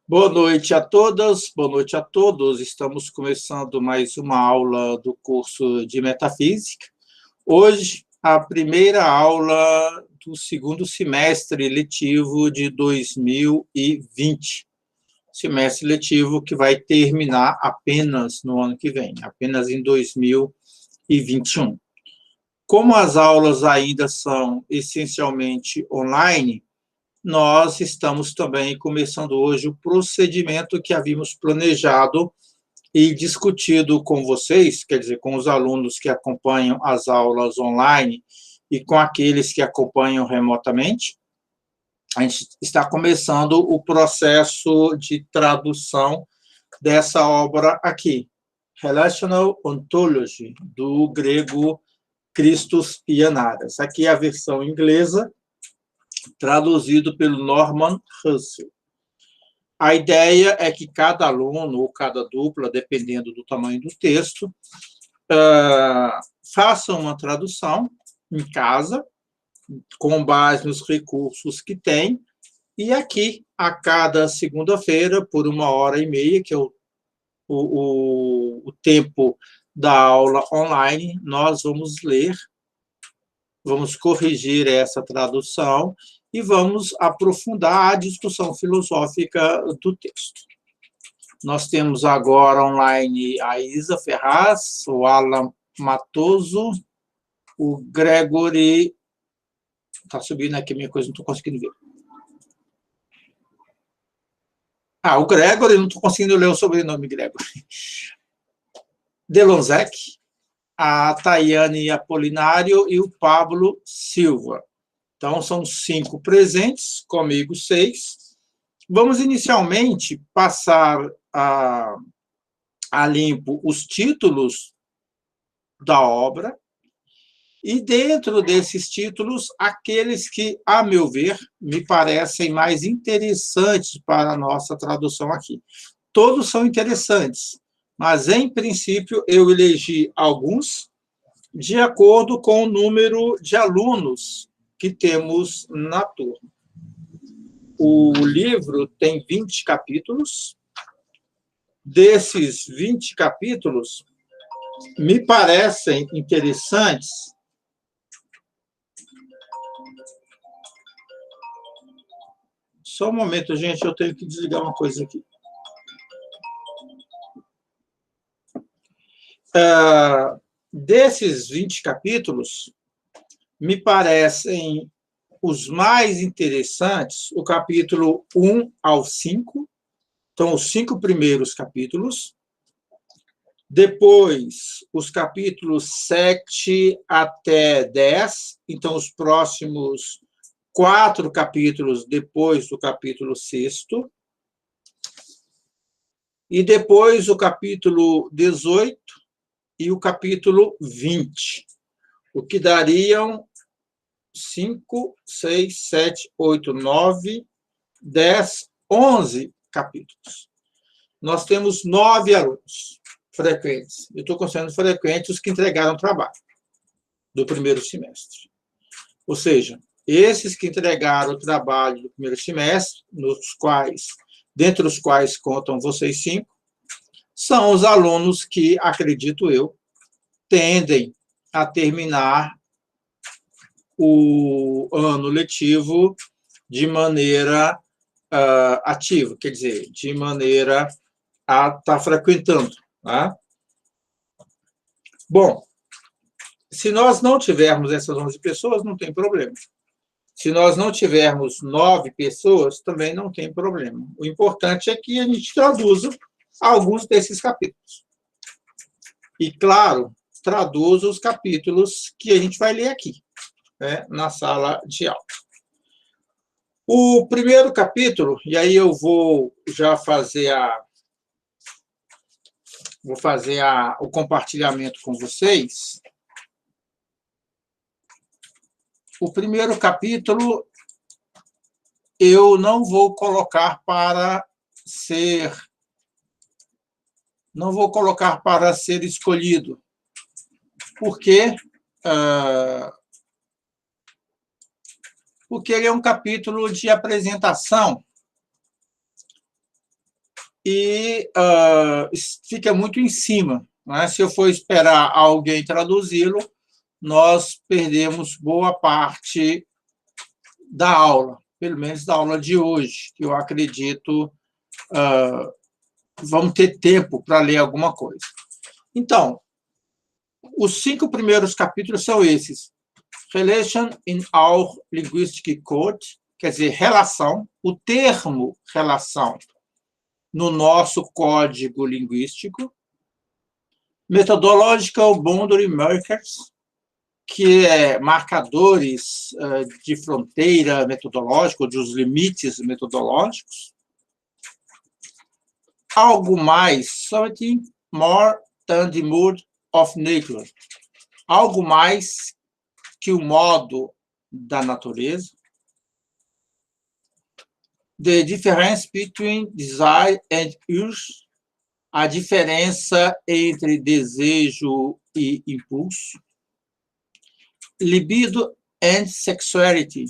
Boa noite a todas, boa noite a todos. Estamos começando mais uma aula do curso de Metafísica. Hoje, a primeira aula do segundo semestre letivo de 2020. Semestre letivo que vai terminar apenas no ano que vem, apenas em 2021. Como as aulas ainda são essencialmente online, nós estamos também começando hoje o procedimento que havíamos planejado e discutido com vocês, quer dizer, com os alunos que acompanham as aulas online e com aqueles que acompanham remotamente. A gente está começando o processo de tradução dessa obra aqui, Relational Ontology, do grego Christos Ioannaras. Aqui é a versão inglesa, traduzido pelo Norman Russell. A ideia é que cada aluno ou cada dupla, dependendo do tamanho do texto, faça uma tradução em casa, com base nos recursos que tem, e aqui, a cada segunda-feira, por 1h30, que é o tempo da aula online, nós vamos ler, vamos corrigir essa tradução e vamos aprofundar a discussão filosófica do texto. Nós temos agora online a Isa Ferraz, o Alan Matoso, o Gregory... Está subindo aqui a minha coisa, não estou conseguindo ver. O Gregory, não estou conseguindo ler o sobrenome Gregory. Delonzec, a Tayane Apolinário e o Pablo Silva. Então, são 5 presentes, comigo 6. Vamos, inicialmente, passar a limpo os títulos da obra e, dentro desses títulos, aqueles que, a meu ver, me parecem mais interessantes para a nossa tradução aqui. Todos são interessantes, mas, em princípio, eu elegi alguns de acordo com o número de alunos que temos na turma. O livro tem 20 capítulos. Desses 20 capítulos, me parecem interessantes Só um momento, gente, eu tenho que desligar uma coisa aqui. Desses 20 capítulos, me parecem os mais interessantes, o capítulo 1 ao 5, então, os 5 primeiros capítulos. Depois, os capítulos 7 até 10, então, os próximos 4 capítulos depois do capítulo 6º. E depois o capítulo 18 e o capítulo 20, o que dariam 5, 6, 7, 8, 9, 10, 11 capítulos. Nós temos 9 alunos frequentes. Eu estou considerando frequentes os que entregaram trabalho do primeiro semestre. Ou seja, esses que entregaram o trabalho do primeiro semestre, dentre os quais contam vocês 5, são os alunos que, acredito eu, tendem a terminar o ano letivo de maneira ativa, quer dizer, de maneira a estar frequentando. Tá? Bom, se nós não tivermos essas 11 pessoas, não tem problema. Se nós não tivermos 9 pessoas, também não tem problema. O importante é que a gente traduza alguns desses capítulos. E, claro, traduza os capítulos que a gente vai ler aqui, né, na sala de aula. O primeiro capítulo, e aí eu vou já fazer o compartilhamento com vocês. O primeiro capítulo eu não vou colocar para ser escolhido. Por quê? Porque ele é um capítulo de apresentação e fica muito em cima. Né? Se eu for esperar alguém traduzi-lo, nós perdemos boa parte da aula, pelo menos da aula de hoje, que eu acredito vamos ter tempo para ler alguma coisa. Então, os 5 primeiros capítulos são esses. Relation in our linguistic code, quer dizer, relação, o termo relação no nosso código linguístico. Methodological boundary markers, que é marcadores de fronteira metodológica, dos limites metodológicos. Algo mais, something more than the mood of nature. Algo mais que o modo da natureza. The difference between desire and urge. A diferença entre desejo e impulso. Libido and sexuality.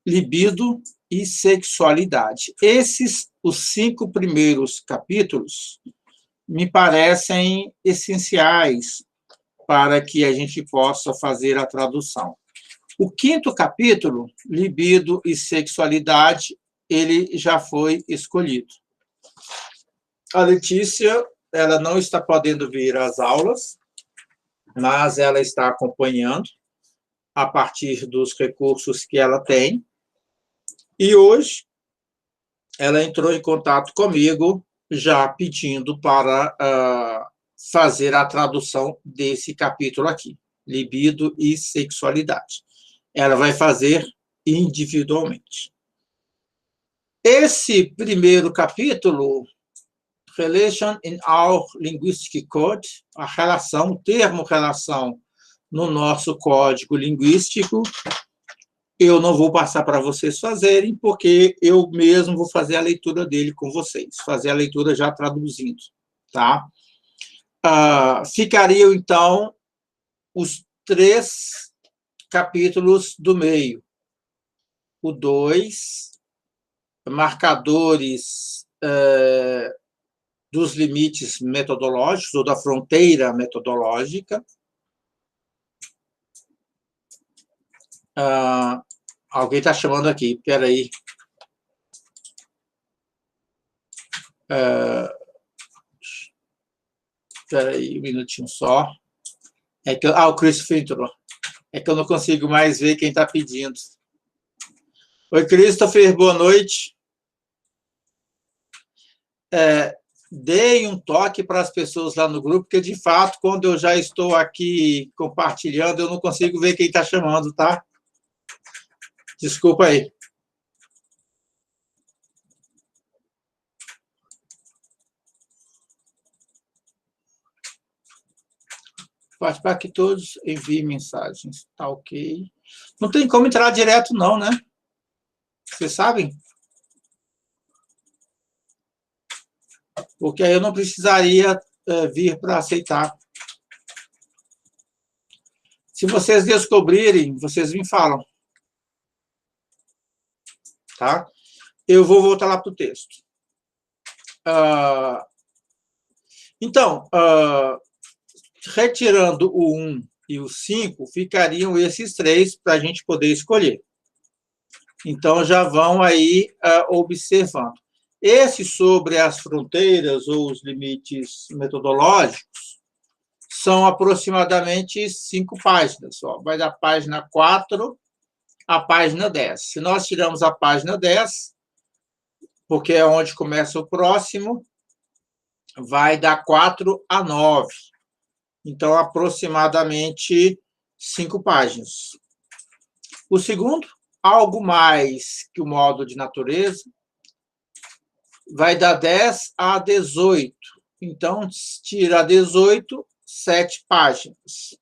Libido e sexualidade. Esses, os 5 primeiros capítulos, me parecem essenciais para que a gente possa fazer a tradução. O 5º capítulo, libido e sexualidade, ele já foi escolhido. A Letícia, ela não está podendo vir às aulas, mas ela está acompanhando a partir dos recursos que ela tem. E hoje, ela entrou em contato comigo, já pedindo para fazer a tradução desse capítulo aqui, libido e sexualidade. Ela vai fazer individualmente. Esse primeiro capítulo, Relation in our linguistic code, a relação, o termo relação no nosso código linguístico, eu não vou passar para vocês fazerem, porque eu mesmo vou fazer a leitura dele com vocês, fazer a leitura já traduzindo, tá? Ficariam, então, os 3 capítulos do meio. O 2, marcadores dos limites metodológicos, ou da fronteira metodológica. Alguém está chamando aqui, espera aí. Espera aí, um minutinho só. O Christopher entrou. É que eu não consigo mais ver quem está pedindo. Oi, Christopher, boa noite. Deem um toque para as pessoas lá no grupo, porque, de fato, quando eu já estou aqui compartilhando, eu não consigo ver quem está chamando, tá? Desculpa aí. Faz para que todos enviem mensagens. Tá ok. Não tem como entrar direto, não, né? Vocês sabem? Porque aí eu não precisaria vir para aceitar. Se vocês descobrirem, vocês me falam. Tá? Eu vou voltar lá para o texto. Então, retirando o 1 e o 5, ficariam esses 3 para a gente poder escolher. Então, já vão aí observando. Esse sobre as fronteiras ou os limites metodológicos são aproximadamente 5 páginas. Ó. Vai da página 4 à página 10. Se nós tiramos a página 10, porque é onde começa o próximo, vai da 4 a 9. Então, aproximadamente 5 páginas. O segundo, algo mais que o modo de natureza, vai da 10 a 18. Então, tira 18, 7 páginas.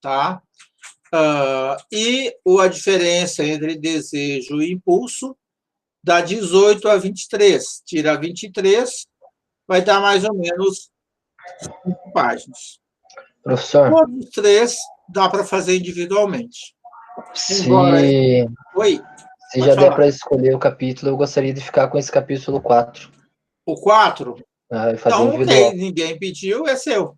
Tá? E a diferença entre desejo e impulso dá 18 a 23. Tira 23, vai dar mais ou menos 5 páginas. Professor. Todos os 3 dá para fazer individualmente. Se... Oi? Se já der para escolher o capítulo, eu gostaria de ficar com esse capítulo 4. O 4? E fazer Então, individual. ok, ninguém pediu, é seu.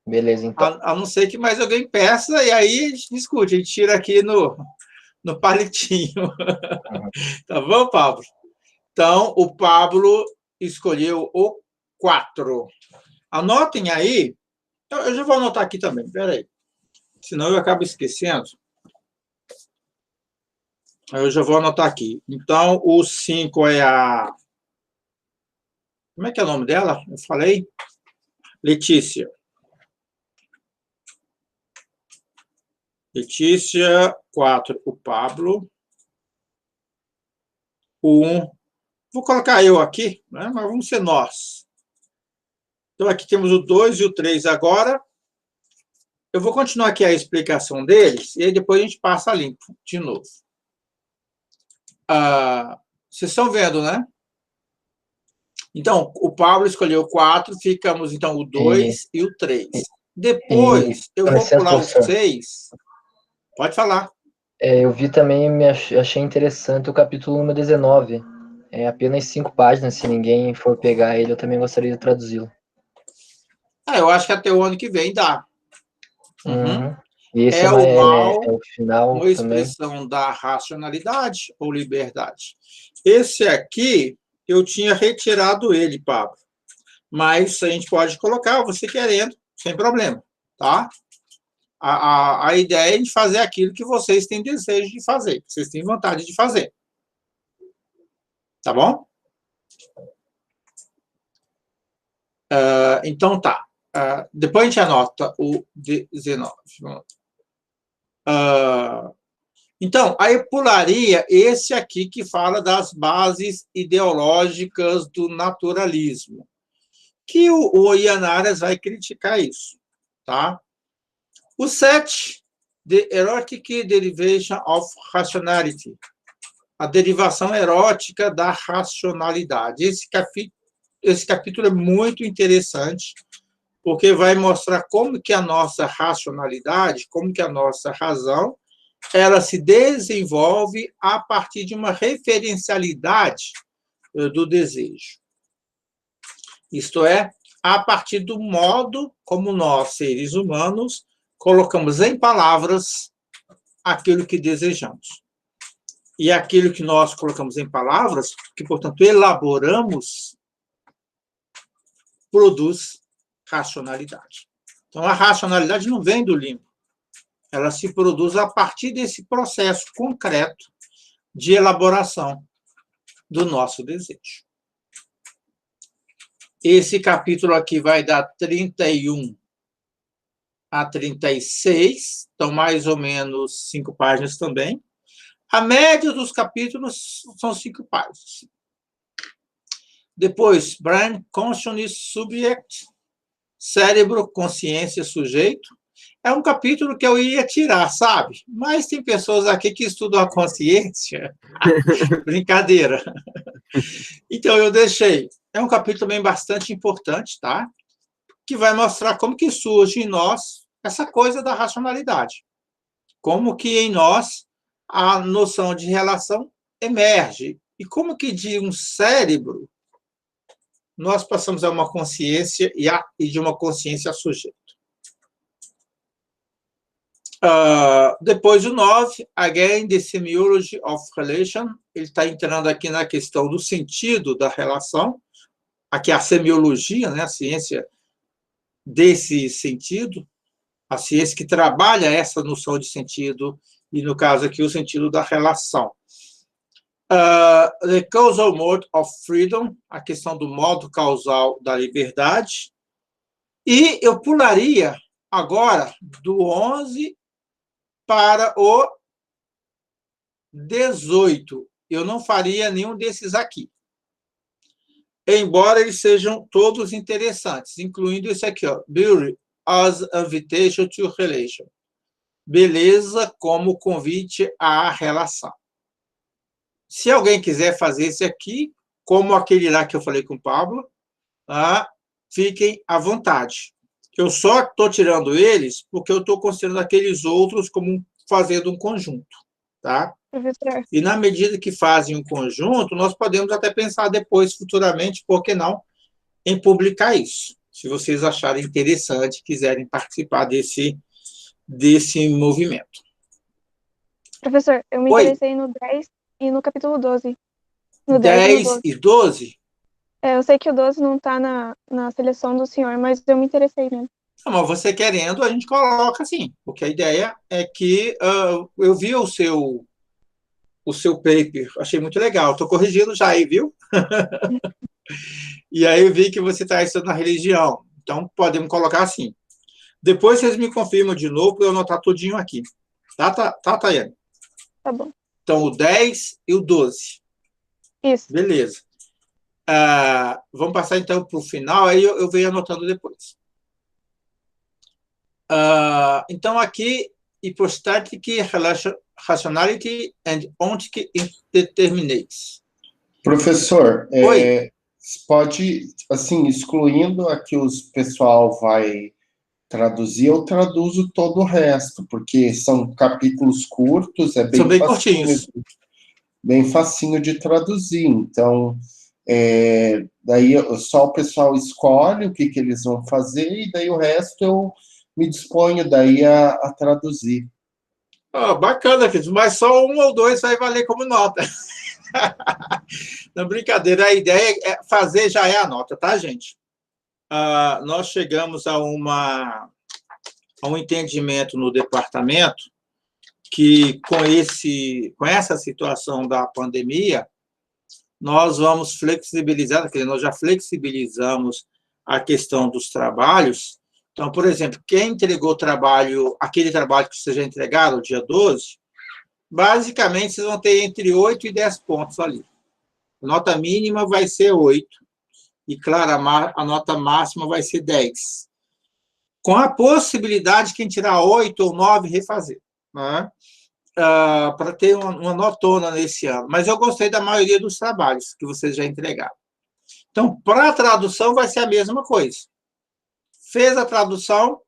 Beleza, então. A não ser que mais alguém peça, e aí a gente discute, a gente tira aqui no palitinho. Uhum. Tá bom, Pablo? Então, o Pablo escolheu o 4. Anotem aí. Eu já vou anotar aqui também, peraí. Senão eu acabo esquecendo. Eu já vou anotar aqui. Então, o 5 é a... Como é que é o nome dela? Eu falei? Letícia. Letícia, 4, o Pablo. O 1, vou colocar eu aqui, né? Mas vamos ser nós. Então, aqui temos o 2 e o 3 agora. Eu vou continuar aqui a explicação deles, e aí depois a gente passa a limpo de novo. Vocês estão vendo, né? Então, o Pablo escolheu o 4, ficamos, então, o 2 e o 3. Depois, eu vou pular o 6. Pode falar. Eu vi também, achei interessante o capítulo número 19. É apenas 5 páginas, se ninguém for pegar ele, eu também gostaria de traduzi-lo. Eu acho que até o ano que vem dá. Uhum. E esse É o mal, é o final uma expressão também da racionalidade ou liberdade. Esse aqui, eu tinha retirado ele, Pablo. Mas a gente pode colocar, você querendo, sem problema, tá? A ideia é de fazer aquilo que vocês têm desejo de fazer, que vocês têm vontade de fazer. Tá bom? Então, tá. Depois a gente anota o 19. Então, aí eu pularia esse aqui que fala das bases ideológicas do naturalismo, que o Ian Arias vai criticar isso, tá? O 7, The Erotic Derivation of Rationality, a derivação erótica da racionalidade. Esse capítulo é muito interessante, porque vai mostrar como que a nossa racionalidade, como que a nossa razão, ela se desenvolve a partir de uma referencialidade do desejo. Isto é, a partir do modo como nós, seres humanos, colocamos em palavras aquilo que desejamos. E aquilo que nós colocamos em palavras, que, portanto, elaboramos, produz racionalidade. Então, a racionalidade não vem do limbo. Ela se produz a partir desse processo concreto de elaboração do nosso desejo. Esse capítulo aqui vai dar 31 a 36, então mais ou menos 5 páginas também. A média dos capítulos são 5 páginas. Depois, Brain, Consciousness, Subject, Cérebro, Consciência, Sujeito. É um capítulo que eu ia tirar, sabe? Mas tem pessoas aqui que estudam a consciência. Brincadeira. Então, eu deixei. É um capítulo também bastante importante, tá? Que vai mostrar como que surge em nós essa coisa da racionalidade. Como que em nós a noção de relação emerge. E como que de um cérebro nós passamos a uma consciência e de uma consciência a sujeito. Depois o 9, Again, the Semiology of Relation. Ele está entrando aqui na questão do sentido da relação. Aqui a semiologia, né, a ciência desse sentido, a ciência que trabalha essa noção de sentido, e no caso aqui o sentido da relação. The Causal Mode of Freedom, a questão do modo causal da liberdade. E eu pularia agora do 11 para o 18. Eu não faria nenhum desses aqui. Embora eles sejam todos interessantes, incluindo esse aqui, ó, Beauty as Invitation to Relation. Beleza como convite à relação. Se alguém quiser fazer esse aqui, como aquele lá que eu falei com o Pablo, fiquem à vontade. Eu só estou tirando eles porque eu estou considerando aqueles outros como fazendo um conjunto, tá? Professor. E na medida que fazem um conjunto, nós podemos até pensar depois, futuramente, por que não, em publicar isso. Se vocês acharem interessante, quiserem participar desse movimento. Professor, eu me Oi. interessei no 10 e no capítulo 12. No 10 e 12? Eu sei que o 12 não está na seleção do senhor, mas eu me interessei mesmo. Não, mas você querendo, a gente coloca assim, porque a ideia é que eu vi o seu paper, achei muito legal. Estou corrigindo já aí, viu? E aí eu vi que você está estudando a religião. Então, podemos colocar assim. Depois vocês me confirmam de novo para eu anotar tudinho aqui. Tá, Tayane? Tá bom. Então, o 10 e o 12. Isso. Beleza. Vamos passar, então, para o final, aí eu venho anotando depois. Então, aqui, hypostatic rationality and ontic indeterminates. Professor, pode, assim, excluindo a que o pessoal vai traduzir, eu traduzo todo o resto, porque são capítulos curtos, são bem curtinhos. Bem facinho de traduzir. Então, daí só o pessoal escolhe o que eles vão fazer, e daí o resto eu me disponho daí a traduzir. Bacana, mas só um ou dois vai valer como nota. Não, brincadeira, a ideia é fazer, já é a nota, tá, gente? Nós chegamos a um entendimento no departamento que, com essa situação da pandemia, nós vamos flexibilizar, quer dizer, nós já flexibilizamos a questão dos trabalhos. Então, por exemplo, quem entregou aquele trabalho que vocês já entregaram, dia 12, basicamente, vocês vão ter entre 8 e 10 pontos ali. A nota mínima vai ser 8. E, claro, a nota máxima vai ser 10. Com a possibilidade de quem tirar 8 ou 9 refazer, né? Para ter uma notona nesse ano. Mas eu gostei da maioria dos trabalhos que vocês já entregaram. Então, para a tradução, vai ser a mesma coisa. Fez a tradução,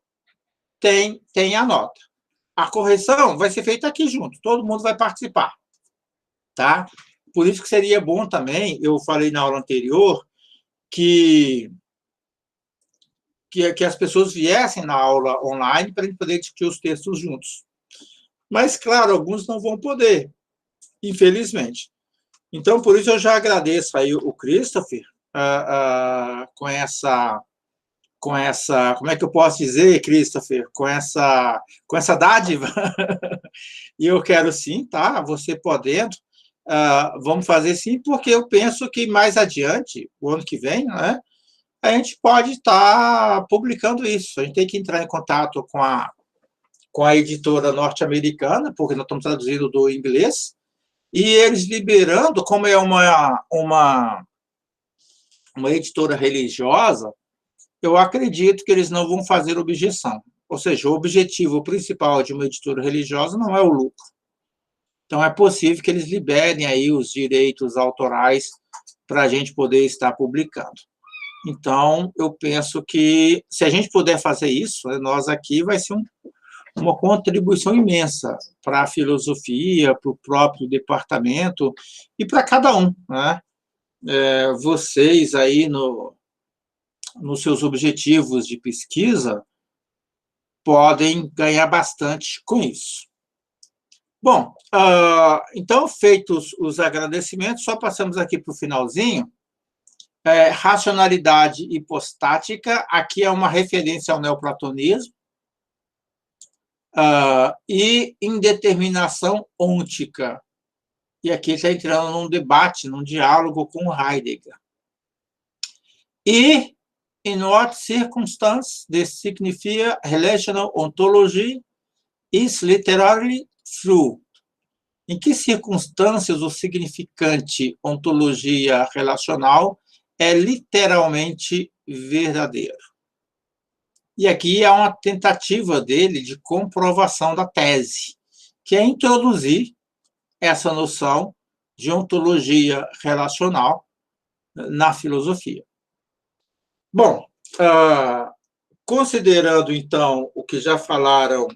tem a nota. A correção vai ser feita aqui junto, todo mundo vai participar. Tá? Por isso que seria bom também, eu falei na aula anterior, que as pessoas viessem na aula online para a gente poder discutir os textos juntos. Mas, claro, alguns não vão poder, infelizmente. Então, por isso, eu já agradeço aí o Christopher com essa, como é que eu posso dizer, Christopher, com essa dádiva. E eu quero sim, tá? Você podendo, vamos fazer sim, porque eu penso que mais adiante, o ano que vem, né, a gente pode estar publicando isso. A gente tem que entrar em contato com a editora norte-americana, porque nós estamos traduzindo do inglês, e eles liberando, como é uma editora religiosa, eu acredito que eles não vão fazer objeção. Ou seja, o objetivo principal de uma editora religiosa não é o lucro. Então, é possível que eles liberem aí os direitos autorais para a gente poder estar publicando. Então, eu penso que, se a gente puder fazer isso, nós aqui vai ser uma contribuição imensa para a filosofia, para o próprio departamento e para cada um, né? Vocês aí nos seus objetivos de pesquisa podem ganhar bastante com isso. Bom, então, feitos os agradecimentos, só passamos aqui para o finalzinho. Racionalidade hipostática, aqui é uma referência ao neoplatonismo, e indeterminação ôntica. E aqui está entrando num debate, num diálogo com Heidegger. E in what circumstance this significa relational ontology is literally true? Em que circunstâncias o significante ontologia relacional é literalmente verdadeiro? E aqui há uma tentativa dele de comprovação da tese, que é introduzir essa noção de ontologia relacional na filosofia. Bom, considerando, então, o que já falaram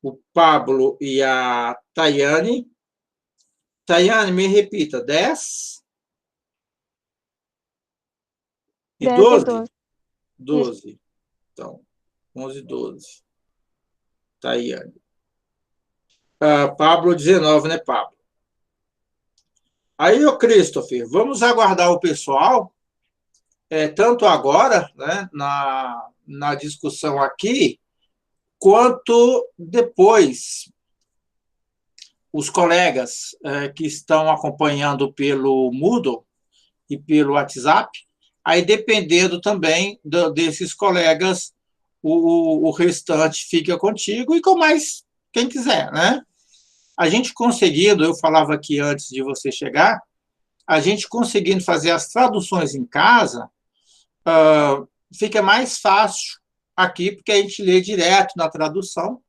o Pablo e a Tayane, Tayane, me repita, 10 e 10 12? e 12. 12. Então, 11 e 12. Tayane. Pablo, 19, né, Pablo? Aí, ô Christopher, vamos aguardar o pessoal, tanto agora, né, na discussão aqui, quanto depois. Os colegas que estão acompanhando pelo Moodle e pelo WhatsApp, aí dependendo também desses colegas, o restante fica contigo e com mais quem quiser, né? A gente conseguindo, eu falava aqui antes de você chegar, a gente conseguindo fazer as traduções em casa, fica mais fácil aqui, porque a gente lê direto na tradução,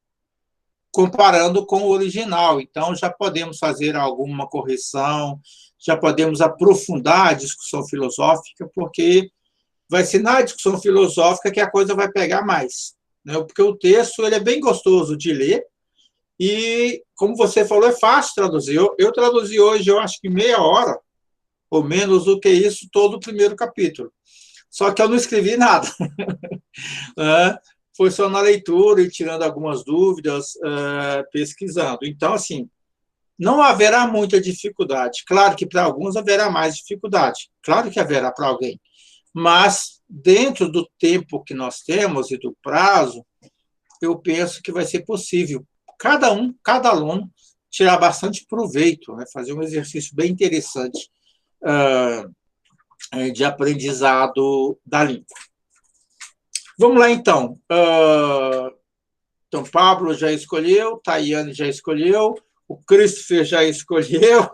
comparando com o original. Então, já podemos fazer alguma correção, já podemos aprofundar a discussão filosófica, porque vai ser na discussão filosófica que a coisa vai pegar mais, né? Porque o texto ele é bem gostoso de ler e, como você falou, é fácil traduzir. Eu traduzi hoje, eu acho que meia hora, ou menos do que isso, todo o primeiro capítulo. Só que eu não escrevi nada. Foi só na leitura e tirando algumas dúvidas, pesquisando. Então, assim, não haverá muita dificuldade. Claro que para alguns haverá mais dificuldade. Claro que haverá para alguém. Mas, dentro do tempo que nós temos e do prazo, eu penso que vai ser possível cada aluno, tirar bastante proveito, né? Fazer um exercício bem interessante de aprendizado da língua. Vamos lá, então. Então, Pablo já escolheu, Tayane já escolheu, o Christopher já escolheu.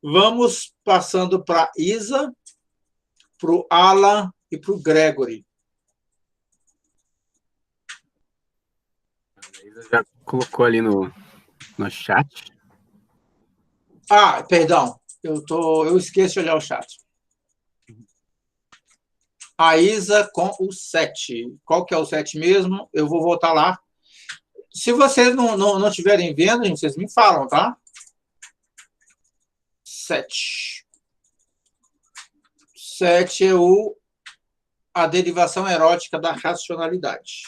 Vamos passando para a Isa, para o Alan e para o Gregory. A Isa já colocou ali no chat. Perdão, eu esqueço de olhar o chat. A Isa com o 7. Qual que é o 7 mesmo? Eu vou voltar lá. Se vocês não estiverem vendo, gente, vocês me falam, tá? 7. 7 é a derivação erótica da racionalidade.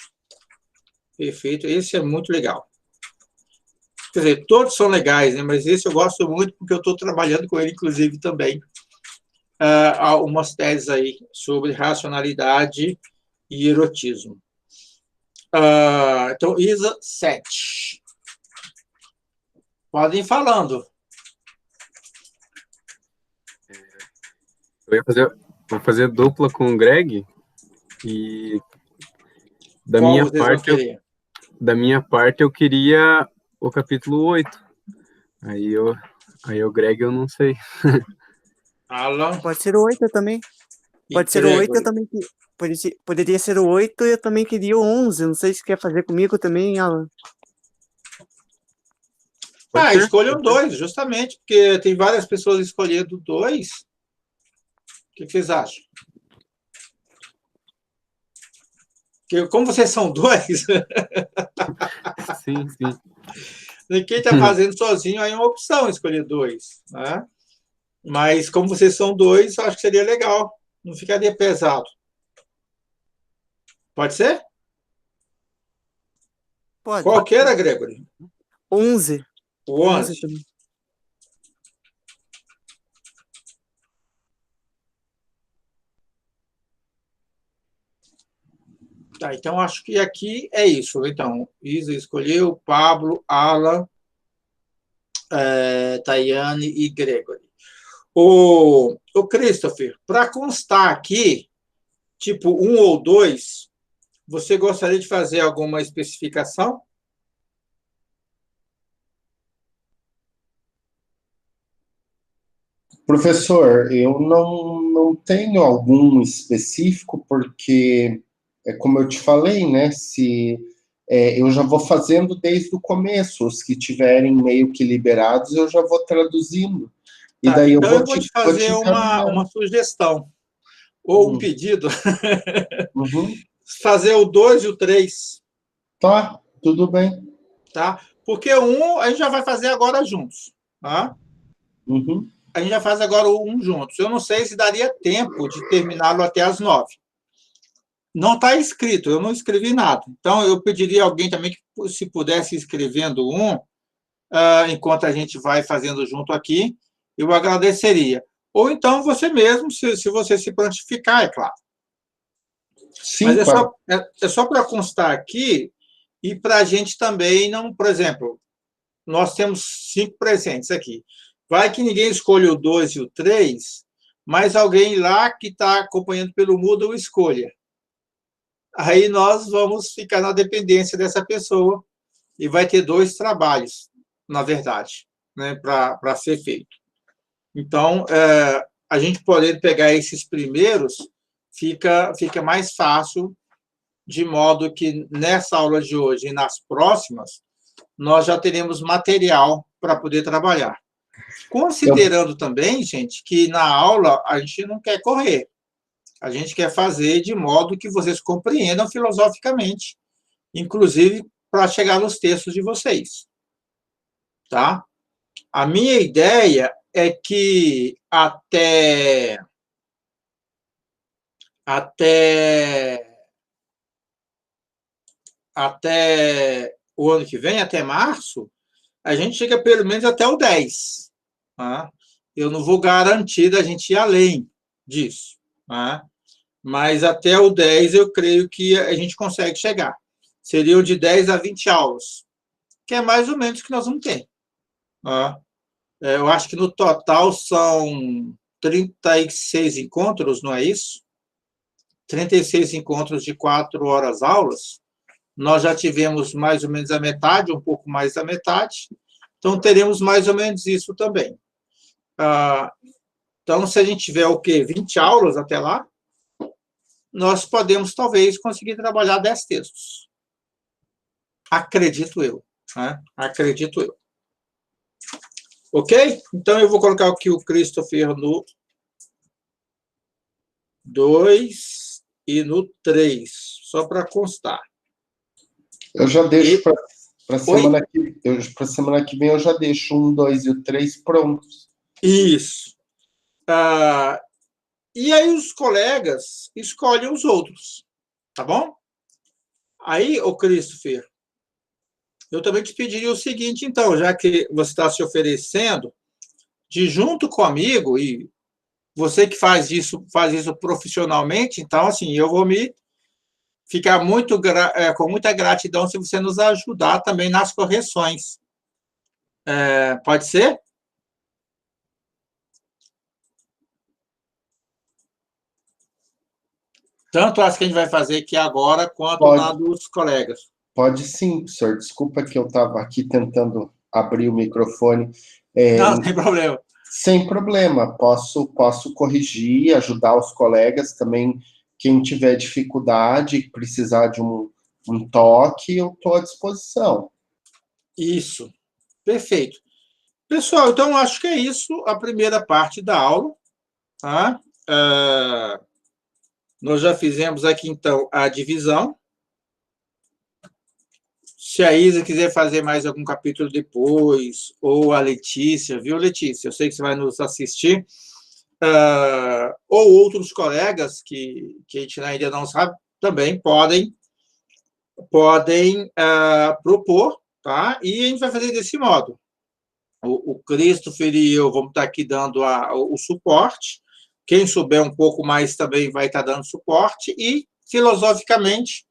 Perfeito. Esse é muito legal. Quer dizer, todos são legais, né? Mas esse eu gosto muito porque eu estou trabalhando com ele, inclusive, também. Algumas teses aí sobre racionalidade e erotismo. Então, Isa, 7. Podem ir falando. Vou fazer dupla com o Greg e da minha parte eu queria o capítulo 8. Aí o Greg eu não sei. Alan. Pode ser o 8 também. Pode ser o 8, eu também. Poderia ser o 8 e eu também queria o 11. Não sei se quer fazer comigo também, Alan. Escolham 2, justamente, porque tem várias pessoas escolhendo 2. O que vocês acham? Porque como vocês são 2, sim. Quem está fazendo sozinho aí é uma opção escolher 2, né? Mas como vocês são 2, acho que seria legal. Não ficaria pesado. Pode ser? Pode. Qual que era, Gregory? 11. O 11 também. Tá, então acho que aqui é isso. Então, Isa escolheu, Pablo, Alan, Tayane e Gregory. O Christopher, para constar aqui, tipo 1 ou 2, você gostaria de fazer alguma especificação? Professor, eu não tenho algum específico, porque, como eu te falei, né, eu já vou fazendo desde o começo, os que tiverem meio que liberados, eu já vou traduzindo. E daí então eu vou te fazer uma sugestão, ou um pedido. Fazer o 2 e o 3. Tá, tudo bem. Tá? Porque o 1 a gente já vai fazer agora juntos. Tá? Uhum. A gente já faz agora o 1 juntos. Eu não sei se daria tempo de terminá-lo até as 9. Não está escrito, eu não escrevi nada. Então, eu pediria a alguém também que, se pudesse escrevendo enquanto a gente vai fazendo junto aqui, eu agradeceria. Ou então você mesmo, se você se prontificar, é claro. Sim, mas claro. é só para constar aqui e para a gente também não... Por exemplo, nós temos 5 presentes aqui. Vai que ninguém escolha o 2 e o 3, mas alguém lá que está acompanhando pelo Moodle o escolha. Aí nós vamos ficar na dependência dessa pessoa e vai ter 2 trabalhos, na verdade, né, para ser feito. Então, a gente poder pegar esses primeiros fica mais fácil, de modo que nessa aula de hoje e nas próximas, nós já teremos material para poder trabalhar. Considerando também, gente, que na aula a gente não quer correr. A gente quer fazer de modo que vocês compreendam filosoficamente, inclusive para chegar nos textos de vocês. Tá? A minha ideia é que até o ano que vem, até março, a gente chega pelo menos até o 10. Tá? Eu não vou garantir a gente ir além disso. Tá? Mas até o 10 eu creio que a gente consegue chegar. Seriam de 10 a 20 aulas, que é mais ou menos o que nós vamos ter. Tá? Eu acho que no total são 36 encontros, não é isso? 36 encontros de 4 horas aulas. Nós já tivemos mais ou menos a metade, um pouco mais da metade. Então, teremos mais ou menos isso também. Então, se a gente tiver o quê? 20 aulas até lá, nós podemos, talvez, conseguir trabalhar 10 textos. Acredito eu. Né? Acredito eu. Ok? Então, eu vou colocar aqui o Christopher no 2 e no 3, só para constar. Eu já deixo para semana que vem, eu já deixo 1, 2 e o 3 prontos. Isso. E aí os colegas escolhem os outros, tá bom? Aí, ô Christopher, eu também te pediria o seguinte, então, já que você está se oferecendo, de junto comigo, e você que faz isso profissionalmente, então, assim, eu vou ficar com muita gratidão se você nos ajudar também nas correções. Pode ser? Tanto as que a gente vai fazer aqui agora, quanto na dos colegas. Pode sim, professor. Desculpa que eu estava aqui tentando abrir o microfone. Não, tem problema. Sem problema. Posso corrigir, ajudar os colegas também. Quem tiver dificuldade, precisar de um toque, eu estou à disposição. Isso. Perfeito. Pessoal, então, acho que é isso a primeira parte da aula. Tá? Nós já fizemos aqui, então, a divisão. Se a Isa quiser fazer mais algum capítulo depois, ou a Letícia, viu, Letícia? Eu sei que você vai nos assistir. Ou outros colegas que a gente ainda não sabe, também podem propor, tá? E a gente vai fazer desse modo. O Christopher e eu vamos estar aqui dando o suporte. Quem souber um pouco mais também vai estar dando suporte. E, filosoficamente,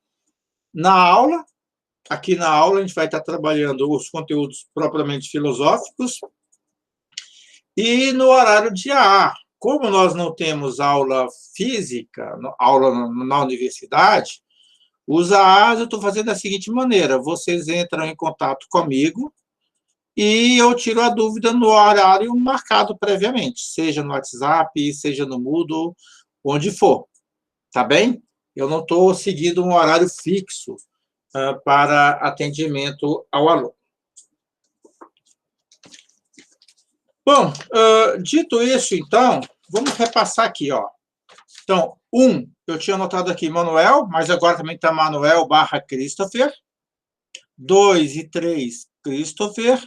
aqui na aula, a gente vai estar trabalhando os conteúdos propriamente filosóficos. E no horário de AA, como nós não temos aula física, aula na universidade, os AAs eu estou fazendo da seguinte maneira: vocês entram em contato comigo e eu tiro a dúvida no horário marcado previamente, seja no WhatsApp, seja no Moodle, onde for. Tá bem? Eu não estou seguindo um horário fixo para atendimento ao aluno. Bom, dito isso, então, vamos repassar aqui. Então, 1, eu tinha anotado aqui Manuel, mas agora também está Manuel / Christopher. 2 e 3, Christopher.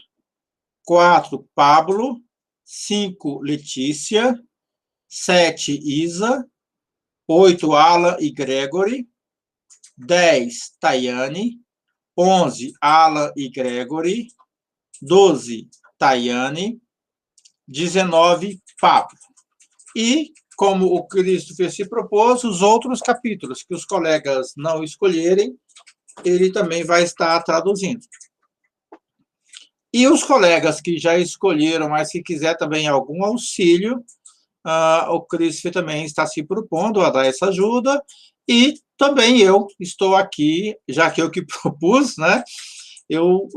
4, Pablo. 5, Letícia, 7, Isa, 8, Alan e Gregory, 10, Tayane, 11, Alan e Gregory, 12, Tayane, 19, Pablo. E, como o Christopher se propôs, os outros capítulos que os colegas não escolherem, ele também vai estar traduzindo. E os colegas que já escolheram, mas se quiser também algum auxílio, o Christopher também está se propondo a dar essa ajuda, e também eu estou aqui, já que eu que propus, né? Eu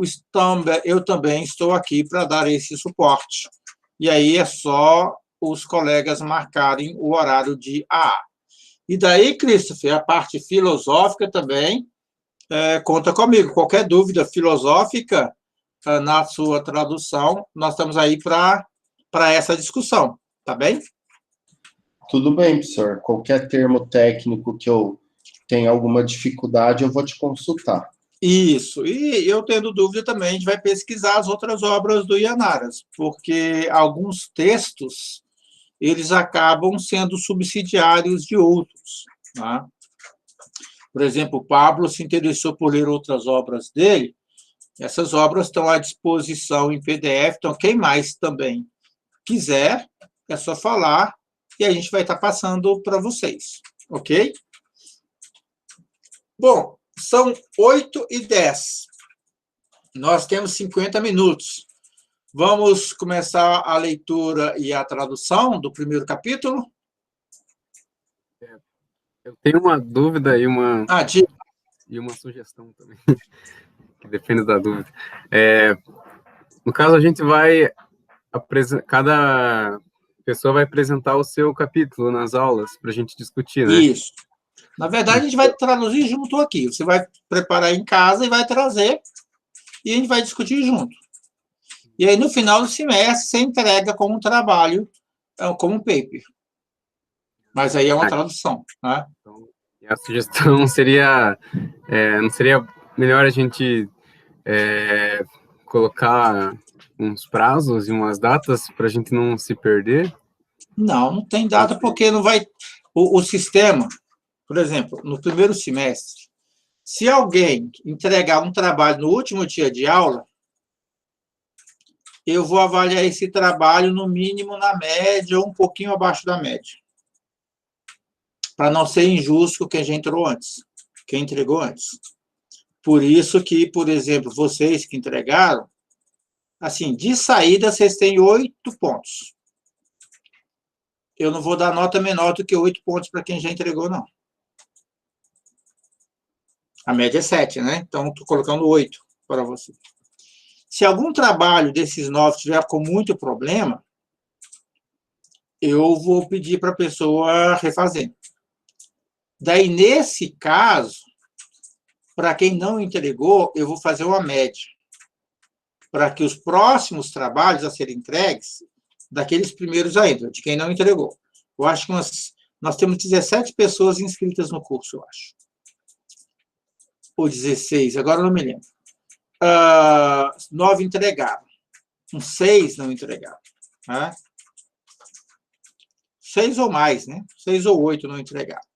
também estou aqui para dar esse suporte. E aí é só os colegas marcarem o horário de AA. E daí, Christopher, a parte filosófica também, conta comigo. Qualquer dúvida filosófica na sua tradução, nós estamos aí para essa discussão, tá bem? Tudo bem, professor. Qualquer termo técnico que eu tenha alguma dificuldade, eu vou te consultar. Isso. E eu tendo dúvida também, a gente vai pesquisar as outras obras do Yanaras, porque alguns textos, eles acabam sendo subsidiários de outros, né? Por exemplo, o Pablo se interessou por ler outras obras dele, essas obras estão à disposição em PDF, então quem mais também quiser, é só falar e a gente vai estar passando para vocês, ok? Bom, são 8h10. Nós temos 50 minutos. Vamos começar a leitura e a tradução do primeiro capítulo? Eu tenho uma dúvida e uma sugestão também, que depende da dúvida. No caso, a gente vai... Cada pessoa vai apresentar o seu capítulo nas aulas para a gente discutir, né? Isso. Na verdade, a gente vai traduzir junto aqui. Você vai preparar em casa e vai trazer, e a gente vai discutir junto. E aí, no final do semestre, você entrega como trabalho, como um paper. Mas aí é uma tradução, né? Então, a sugestão seria, não seria melhor a gente colocar uns prazos e umas datas para a gente não se perder? Não tem data, porque não vai... O sistema, por exemplo, no primeiro semestre, se alguém entregar um trabalho no último dia de aula, eu vou avaliar esse trabalho no mínimo na média ou um pouquinho abaixo da média. Para não ser injusto com quem já entrou antes, quem entregou antes. Por isso que, por exemplo, vocês que entregaram, assim, de saída, vocês têm 8 pontos. Eu não vou dar nota menor do que 8 pontos para quem já entregou, não. A média é 7, né? Então, estou colocando 8 para você. Se algum trabalho desses 9 tiver com muito problema, eu vou pedir para a pessoa refazer. Daí, nesse caso, para quem não entregou, eu vou fazer uma média, para que os próximos trabalhos a serem entregues, daqueles primeiros ainda, de quem não entregou. Eu acho que nós temos 17 pessoas inscritas no curso, eu acho. Ou 16, agora eu não me lembro. 9 entregaram. 6 não entregaram. Né? 6 ou mais, né? 6 ou 8 não entregaram.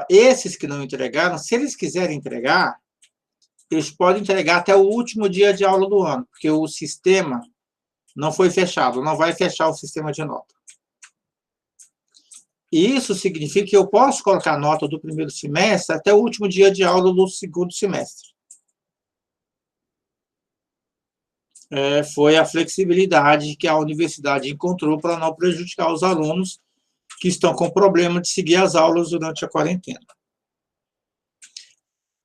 Esses que não entregaram, se eles quiserem entregar, eles podem entregar até o último dia de aula do ano, porque o sistema não foi fechado, não vai fechar o sistema de nota. Isso significa que eu posso colocar a nota do primeiro semestre até o último dia de aula do segundo semestre. Foi a flexibilidade que a universidade encontrou para não prejudicar os alunos que estão com problema de seguir as aulas durante a quarentena.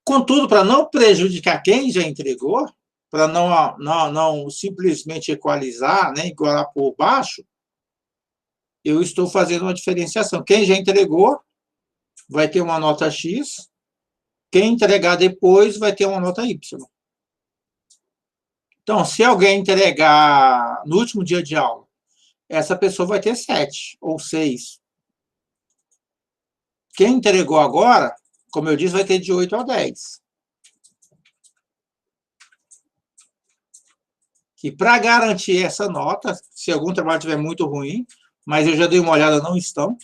Contudo, para não prejudicar quem já entregou, para não simplesmente equalizar, né, igualar por baixo, eu estou fazendo uma diferenciação. Quem já entregou vai ter uma nota X, quem entregar depois vai ter uma nota Y. Então, se alguém entregar no último dia de aula, essa pessoa vai ter 7 ou 6. Quem entregou agora, como eu disse, vai ter de 8 a 10. que, para garantir essa nota, se algum trabalho estiver muito ruim, mas eu já dei uma olhada, não estão,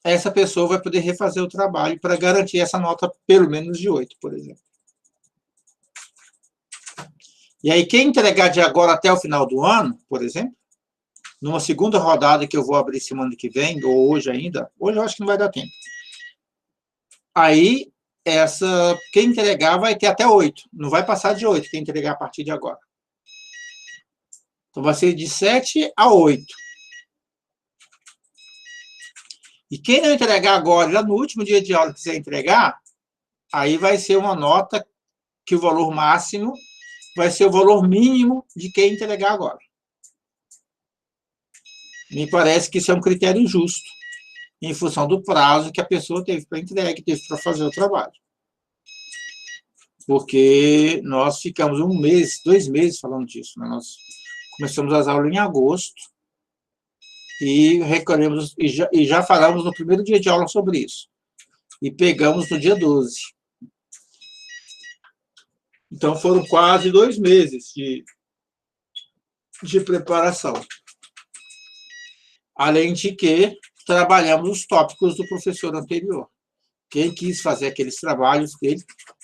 essa pessoa vai poder refazer o trabalho para garantir essa nota pelo menos de 8, por exemplo. E aí, quem entregar de agora até o final do ano, por exemplo, numa segunda rodada que eu vou abrir semana que vem, ou hoje ainda, hoje eu acho que não vai dar tempo. Aí, quem entregar vai ter até 8, não vai passar de 8, quem entregar a partir de agora. Então, vai ser de 7 a 8. E quem não entregar agora, lá no último dia de aula, quiser entregar, aí vai ser uma nota que o valor máximo vai ser o valor mínimo de quem entregar agora. Me parece que isso é um critério justo, em função do prazo que a pessoa teve para entregar, que teve para fazer o trabalho. Porque nós ficamos 1 mês, 2 meses falando disso, né? Nós começamos as aulas em agosto e recolhemos, e já falamos no primeiro dia de aula sobre isso. E pegamos no dia 12. Então, foram quase 2 meses de preparação. Além de que trabalhamos os tópicos do professor anterior. Quem quis fazer aqueles trabalhos dele,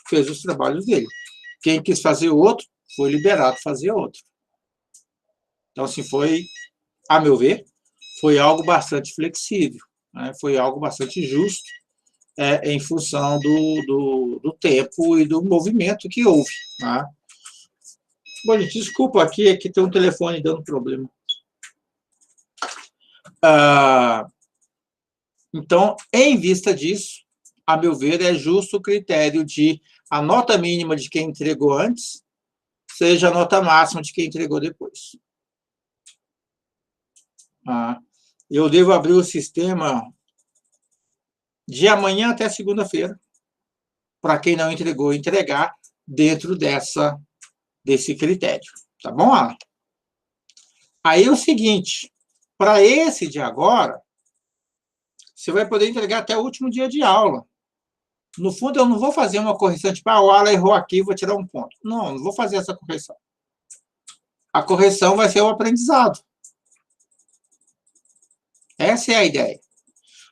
fez os trabalhos dele. Quem quis fazer outro, foi liberado fazer outro. Então, assim, foi, a meu ver, foi algo bastante flexível, né? Foi algo bastante justo, em função do tempo e do movimento que houve. Tá? Bom, gente, desculpa, aqui tem um telefone dando problema. Então, em vista disso, a meu ver, é justo o critério de a nota mínima de quem entregou antes seja a nota máxima de quem entregou depois. Eu devo abrir o sistema de amanhã até segunda-feira, para quem não entregou, entregar dentro desse critério. Tá bom, Alan? Aí é o seguinte, para esse de agora, você vai poder entregar até o último dia de aula. No fundo, eu não vou fazer uma correção, tipo, o Alan errou aqui, vou tirar um ponto. Não vou fazer essa correção. A correção vai ser o aprendizado. Essa é a ideia.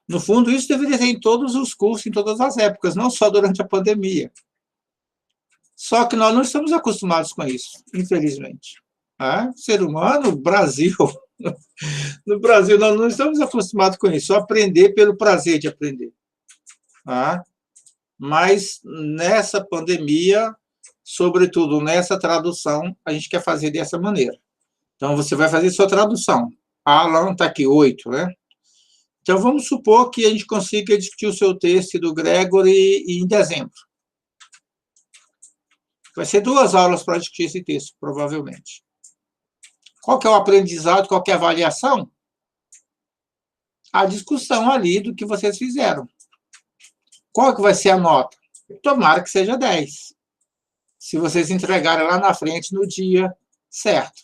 No fundo, isso deveria ser em todos os cursos, em todas as épocas, não só durante a pandemia. Só que nós não estamos acostumados com isso, infelizmente. Ser humano, Brasil... No Brasil, nós não estamos acostumados com isso, só aprender pelo prazer de aprender. Mas, nessa pandemia, sobretudo nessa tradução, a gente quer fazer dessa maneira. Então, você vai fazer sua tradução. Alan está aqui, 8, né? Então, vamos supor que a gente consiga discutir o seu texto do Gregory em dezembro. Vai ser 2 aulas para discutir esse texto, provavelmente. Qual que é o aprendizado, qual que é a avaliação? A discussão ali do que vocês fizeram. Qual que vai ser a nota? Tomara que seja 10. Se vocês entregarem lá na frente no dia certo.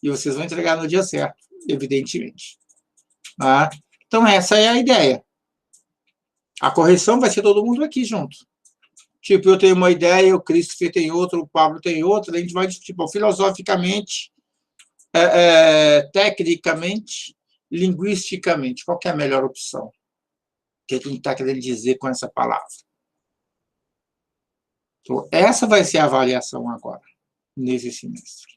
E vocês vão entregar no dia certo, evidentemente. Então, essa é a ideia. A correção vai ser todo mundo aqui junto. Tipo, eu tenho uma ideia, o Christopher tem outra, o Pablo tem outra, a gente vai discutir filosoficamente, tecnicamente, linguisticamente. Qual que é a melhor opção? O que a gente está querendo dizer com essa palavra? Então, essa vai ser a avaliação agora, nesse semestre.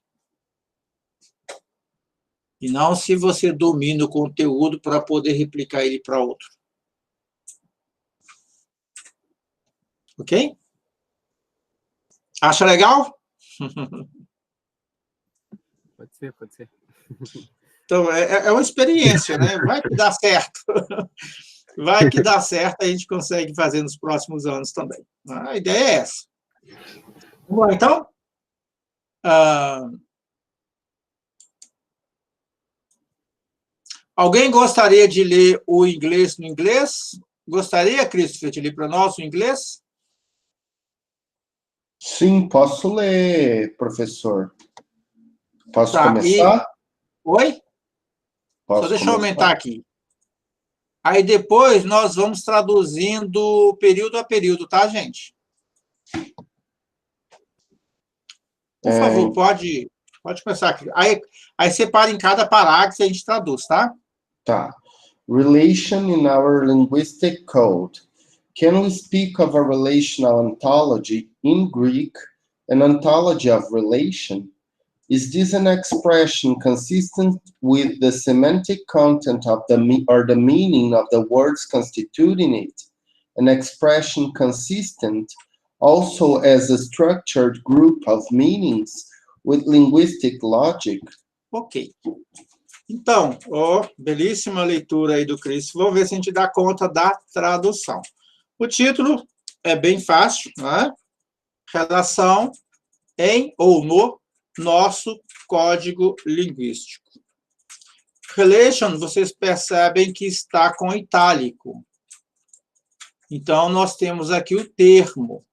E não se você domina o conteúdo para poder replicar ele para outro. Ok? Acha legal? Pode ser, pode ser. Então, é uma experiência, né? Vai que dá certo. Vai que dá certo, a gente consegue fazer nos próximos anos também. A ideia é essa. Bom, então... alguém gostaria de ler o inglês no inglês? Gostaria, Christopher, de ler para nós o inglês? Sim, posso ler, professor. Posso começar? Oi? Posso Só deixa começar? eu aumentar aqui. Aí depois nós vamos traduzindo período a período, tá, gente? Por favor, pode começar aqui. Aí separa em cada parágrafo e a gente traduz, tá? Tá. Relation in our linguistic code. Can we speak of a relational ontology in Greek, an ontology of relation? Is this an expression consistent with the semantic content of the meaning of the words constituting it? An expression consistent also as a structured group of meanings with linguistic logic? Ok. Então, belíssima leitura aí do Cris. Vamos ver se a gente dá conta da tradução. O título é bem fácil, né? Relação em ou no nosso código linguístico. Relation, vocês percebem que está com itálico. Então, nós temos aqui o termo.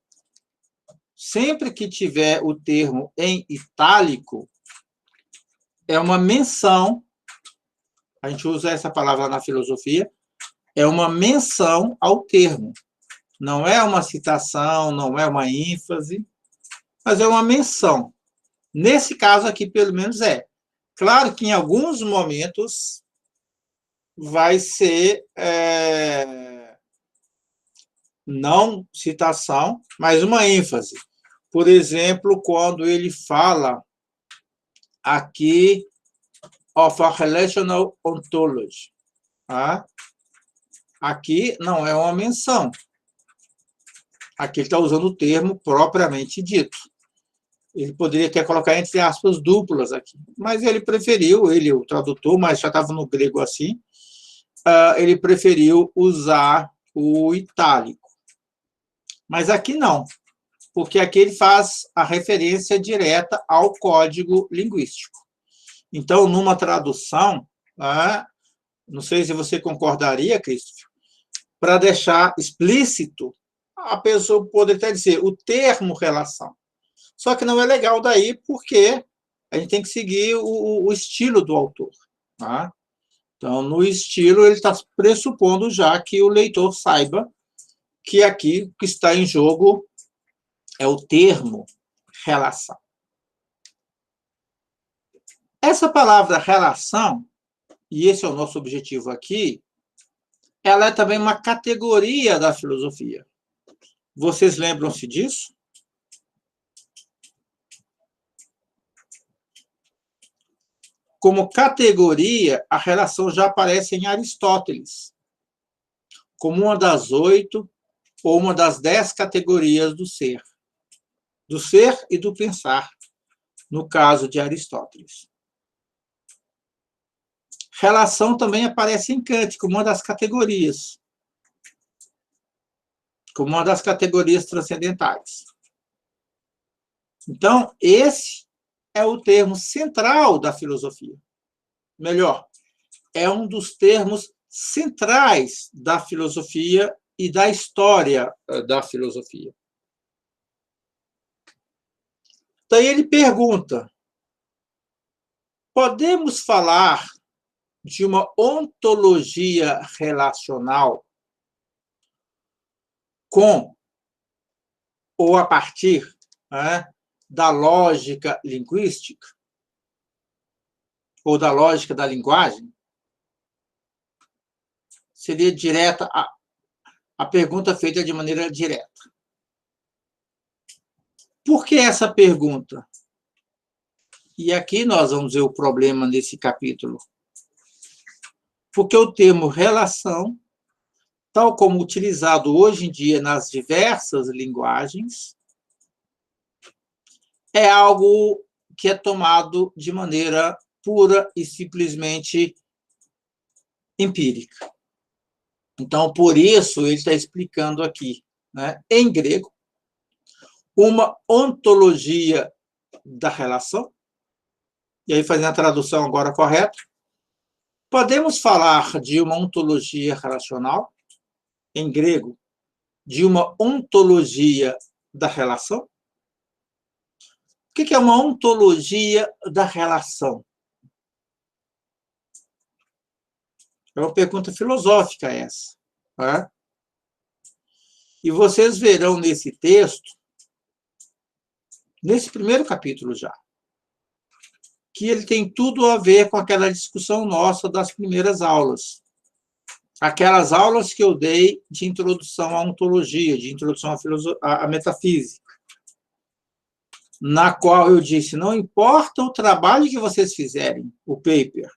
Sempre que tiver o termo em itálico, é uma menção, a gente usa essa palavra na filosofia, é uma menção ao termo. Não é uma citação, não é uma ênfase, mas é uma menção. Nesse caso aqui, pelo menos, é. Claro que em alguns momentos vai ser não citação, mas uma ênfase. Por exemplo, quando ele fala aqui of a relational ontology. Tá? Aqui não é uma menção. Aqui ele está usando o termo propriamente dito. Ele poderia até colocar entre aspas duplas aqui, mas ele preferiu, o tradutor, mas já estava no grego assim, ele preferiu usar o itálico. Mas aqui não, porque aqui ele faz a referência direta ao código linguístico. Então, numa tradução, não sei se você concordaria, Christopher, para deixar explícito, a pessoa pode até dizer o termo relação. Só que não é legal daí, porque a gente tem que seguir o estilo do autor. Tá? Então, no estilo, ele está pressupondo já que o leitor saiba que aqui o que está em jogo é o termo relação. Essa palavra relação, e esse é o nosso objetivo aqui, ela é também uma categoria da filosofia. Vocês lembram-se disso? Como categoria, a relação já aparece em Aristóteles, como uma das 8 ou uma das 10 categorias do ser e do pensar, no caso de Aristóteles. Relação também aparece em Kant, como uma das categorias, transcendentais. Então, esse é o termo central da filosofia. Melhor, é um dos termos centrais da filosofia e da história da filosofia. Daí ele pergunta, podemos falar de uma ontologia relacional com ou a partir da lógica linguística ou da lógica da linguagem? Seria direta a pergunta feita de maneira direta. Por que essa pergunta? E aqui nós vamos ver o problema nesse capítulo. Porque o termo relação, tal como utilizado hoje em dia nas diversas linguagens, é algo que é tomado de maneira pura e simplesmente empírica. Então, por isso, ele está explicando aqui, em grego, uma ontologia da relação, e aí fazendo a tradução agora correta, podemos falar de uma ontologia relacional, em grego, de uma ontologia da relação? O que é uma ontologia da relação? É uma pergunta filosófica essa. Tá? E vocês verão nesse texto nesse primeiro capítulo já, que ele tem tudo a ver com aquela discussão nossa das primeiras aulas. Aquelas aulas que eu dei de introdução à ontologia, de introdução à metafísica, na qual eu disse, não importa o trabalho que vocês fizerem, o paper,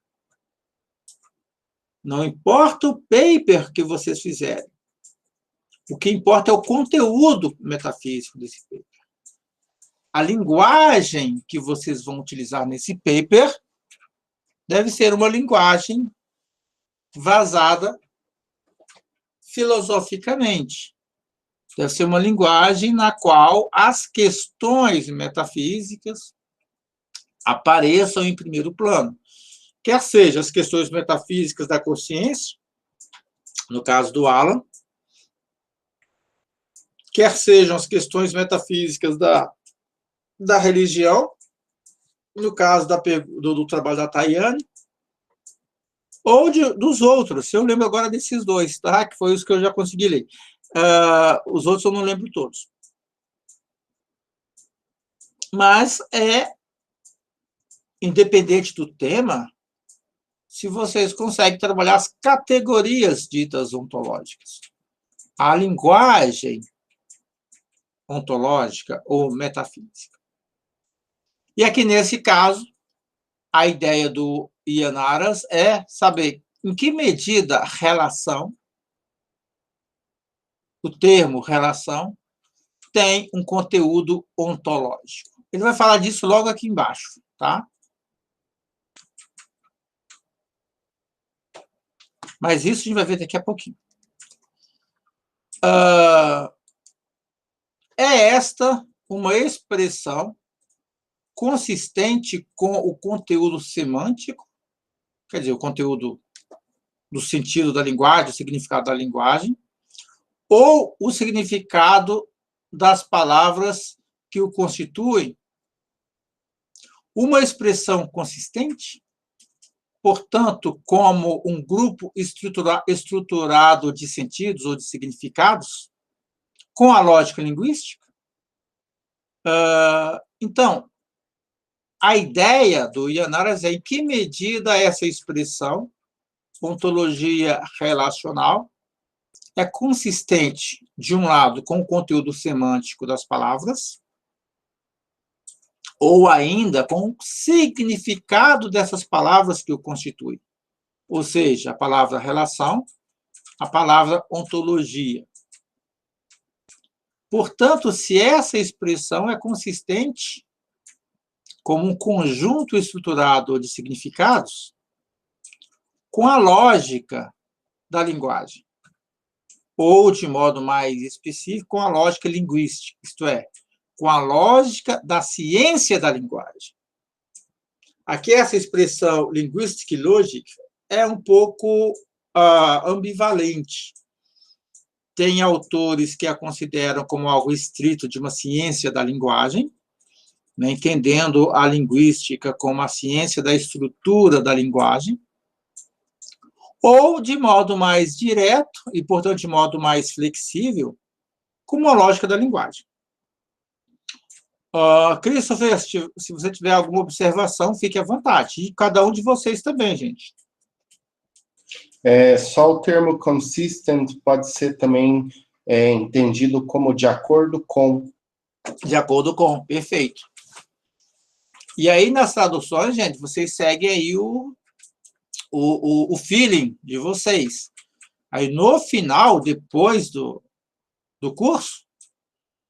não importa o paper que vocês fizerem, o que importa é o conteúdo metafísico desse paper. A linguagem que vocês vão utilizar nesse paper deve ser uma linguagem vazada filosoficamente. Deve ser uma linguagem na qual as questões metafísicas apareçam em primeiro plano. Quer seja as questões metafísicas da consciência, no caso do Alan, quer sejam as questões metafísicas da religião, no caso do trabalho da Tayane, ou dos outros. Eu lembro agora desses dois, tá? Que foi os que eu já consegui ler. Os outros eu não lembro todos. Mas independente do tema, se vocês conseguem trabalhar as categorias ditas ontológicas, a linguagem ontológica ou metafísica. E aqui, nesse caso, a ideia do Ian Aras é saber em que medida a relação, o termo relação, tem um conteúdo ontológico. Ele vai falar disso logo aqui embaixo, tá? Mas isso a gente vai ver daqui a pouquinho. É esta uma expressão consistente com o conteúdo semântico, quer dizer, o conteúdo do sentido da linguagem, o significado da linguagem, ou o significado das palavras que o constituem? Uma expressão consistente, portanto, como um grupo estruturado de sentidos ou de significados, com a lógica linguística? Então, a ideia do Ian Aras é em que medida essa expressão, ontologia relacional, é consistente, de um lado, com o conteúdo semântico das palavras, ou ainda com o significado dessas palavras que o constituem. Ou seja, a palavra relação, a palavra ontologia. Portanto, se essa expressão é consistente como um conjunto estruturado de significados, com a lógica da linguagem, ou, de modo mais específico, com a lógica linguística, isto é, com a lógica da ciência da linguagem. Aqui, essa expressão linguistic logic é um pouco ambivalente. Tem autores que a consideram como algo estrito de uma ciência da linguagem, né, entendendo a linguística como a ciência da estrutura da linguagem, ou de modo mais direto, e, portanto, de modo mais flexível, como a lógica da linguagem. Christopher, se você tiver alguma observação, fique à vontade. E cada um de vocês também, gente. Só o termo consistent pode ser também entendido como de acordo com. De acordo com, perfeito. E aí, nas traduções, gente, vocês seguem aí o feeling de vocês. Aí, no final, depois do curso,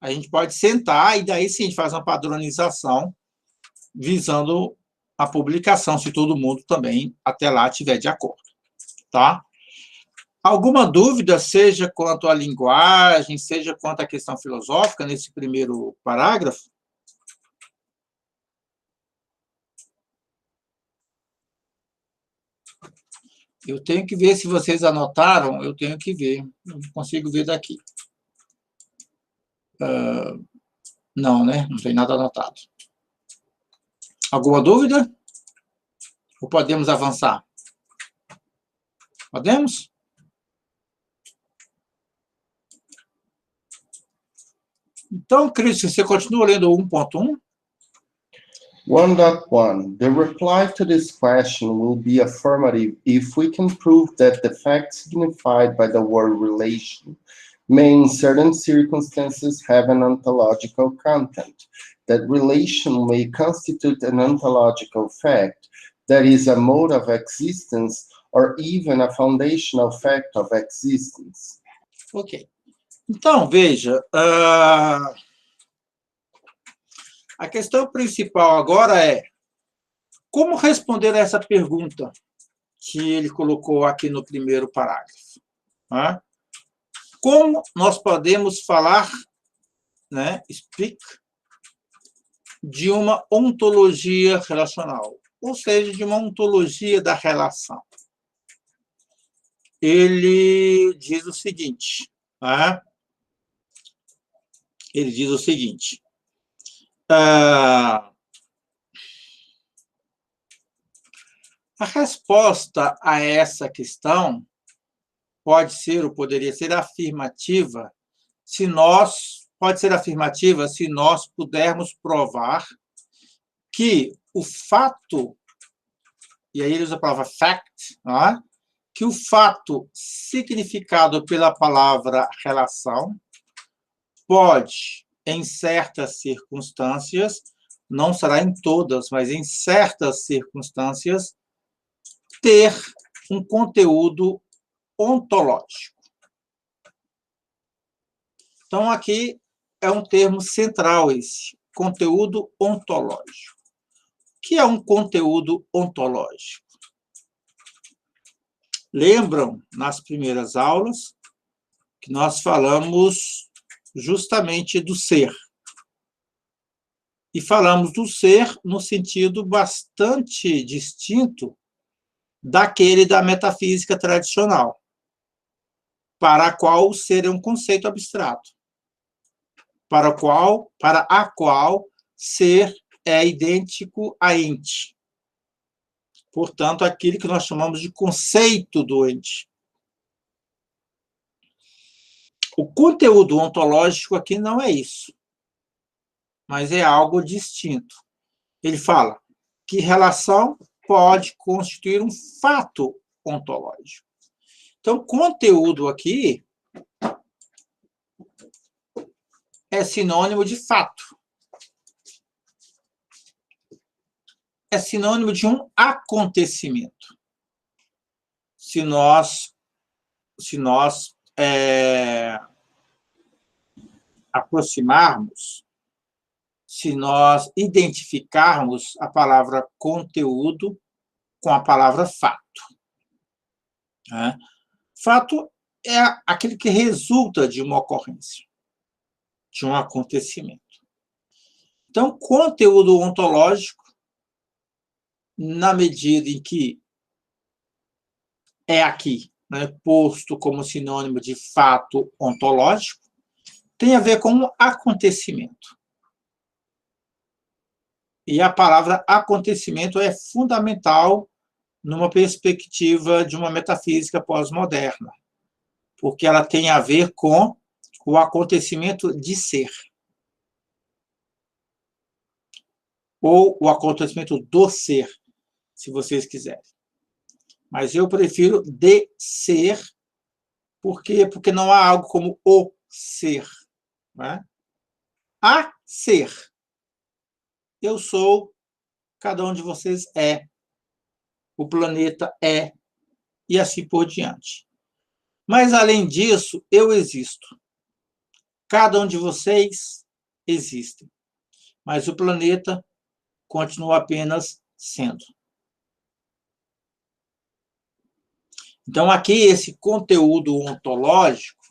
a gente pode sentar e daí sim a gente faz uma padronização visando a publicação, se todo mundo também até lá estiver de acordo. Tá? Alguma dúvida, seja quanto à linguagem, seja quanto à questão filosófica, nesse primeiro parágrafo? Eu tenho que ver se vocês anotaram, eu tenho que ver, não consigo ver daqui. Não, né? Não tem nada anotado. Alguma dúvida? Ou podemos avançar? Podemos? Então, Cristian, você continua lendo o 1.1? 1.1. The reply to this question will be affirmative if we can prove that the fact signified by the word relation may in certain circumstances have an ontological content. That relation may constitute an ontological fact, that is a mode of existence or even a foundational fact of existence. Ok. Então, veja, a questão principal agora é como responder a essa pergunta que ele colocou aqui no primeiro parágrafo. Né? Como nós podemos falar, né, speak, de uma ontologia relacional, ou seja, de uma ontologia da relação. Ele diz o seguinte, né? Ele diz o seguinte, a resposta a essa questão pode ser ou poderia ser afirmativa se nós pudermos provar que o fato, e aí ele usa a palavra fact, né? Que o fato significado pela palavra relação pode, em certas circunstâncias, não será em todas, mas em certas circunstâncias, ter um conteúdo ontológico. Então, aqui é um termo central esse, conteúdo ontológico. O que é um conteúdo ontológico? Lembram, nas primeiras aulas, que nós falamos justamente do ser. E falamos do ser no sentido bastante distinto daquele da metafísica tradicional, para a qual o ser é um conceito abstrato, para a qual ser é idêntico a ente. Portanto, aquilo que nós chamamos de conceito do ente. O conteúdo ontológico aqui não é isso, mas é algo distinto. Ele fala que relação pode constituir um fato ontológico. Então, conteúdo aqui é sinônimo de fato. É sinônimo de um acontecimento. Se nós aproximarmos, se nós identificarmos a palavra conteúdo com a palavra fato. Né? Fato é aquele que resulta de uma ocorrência, de um acontecimento. Então, conteúdo ontológico, na medida em que é aqui, né, posto como sinônimo de fato ontológico, tem a ver com um acontecimento. E a palavra acontecimento é fundamental numa perspectiva de uma metafísica pós-moderna, porque ela tem a ver com o acontecimento de ser. Ou o acontecimento do ser, se vocês quiserem. Mas eu prefiro de ser, por quê? Porque não há algo como o ser. Né? A ser. Eu sou, cada um de vocês é, o planeta é, e assim por diante. Mas, além disso, eu existo. Cada um de vocês existe. Mas o planeta continua apenas sendo. Então, aqui, esse conteúdo ontológico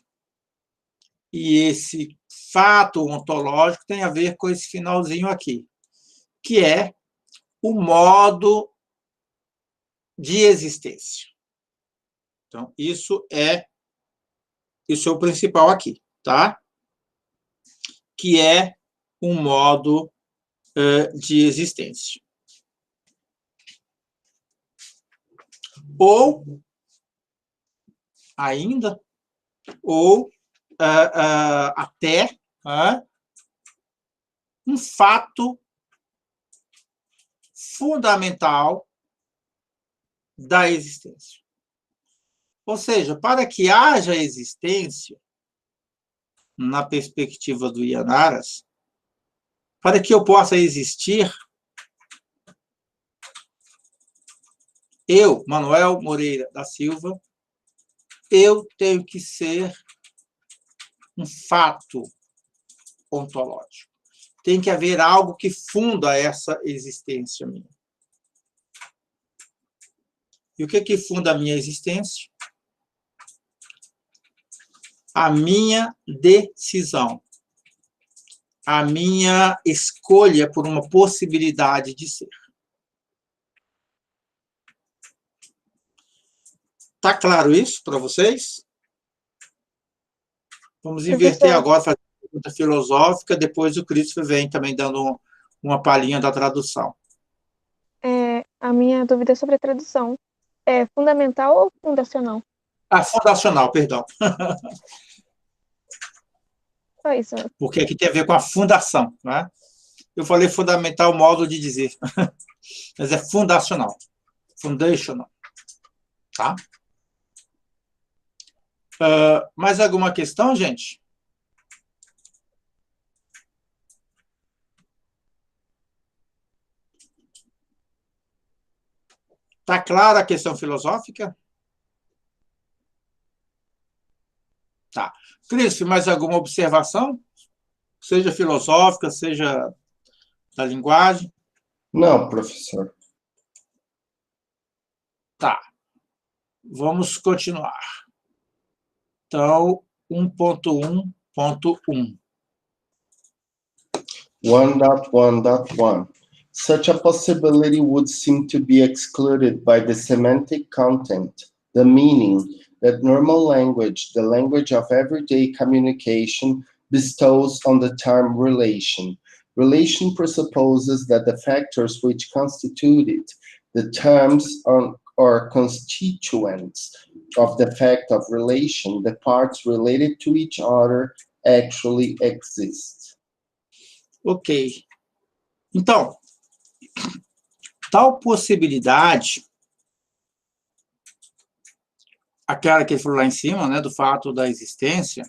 e esse fato ontológico tem a ver com esse finalzinho aqui, que é o modo de existência. Então, isso é o principal aqui, tá? Que é um modo de existência. Ou, ainda, ou até um fato fundamental da existência. Ou seja, para que haja existência, na perspectiva do Ian Aras, para que eu possa existir, eu, Manuel Moreira da Silva, eu tenho que ser um fato ontológico. Tem que haver algo que funda essa existência minha. E o que funda a minha existência? A minha decisão. A minha escolha por uma possibilidade de ser. Está claro isso para vocês? Vamos inverter agora, fazer uma pergunta filosófica, depois o Christopher vem também dando uma palhinha da tradução. A minha dúvida é sobre a tradução. É fundamental ou fundacional? Fundacional, perdão. Só isso. Porque aqui tem a ver com a fundação, né? Eu falei fundamental, modo de dizer. Mas é fundacional. Foundational. Tá? Mais alguma questão, gente? Está clara a questão filosófica? Tá. Cris, mais alguma observação? Seja filosófica, seja da linguagem? Não, professor. Tá. Vamos continuar. Então, 1.1.1. 1.1.1. Such a possibility would seem to be excluded by the semantic content, the meaning that normal language, the language of everyday communication, bestows on the term relation. Relation presupposes that the factors which constitute it, the terms or constituents of the fact of relation, the parts related to each other, actually exist. Ok. Então, tal possibilidade, aquela que ele falou lá em cima, né, do fato da existência,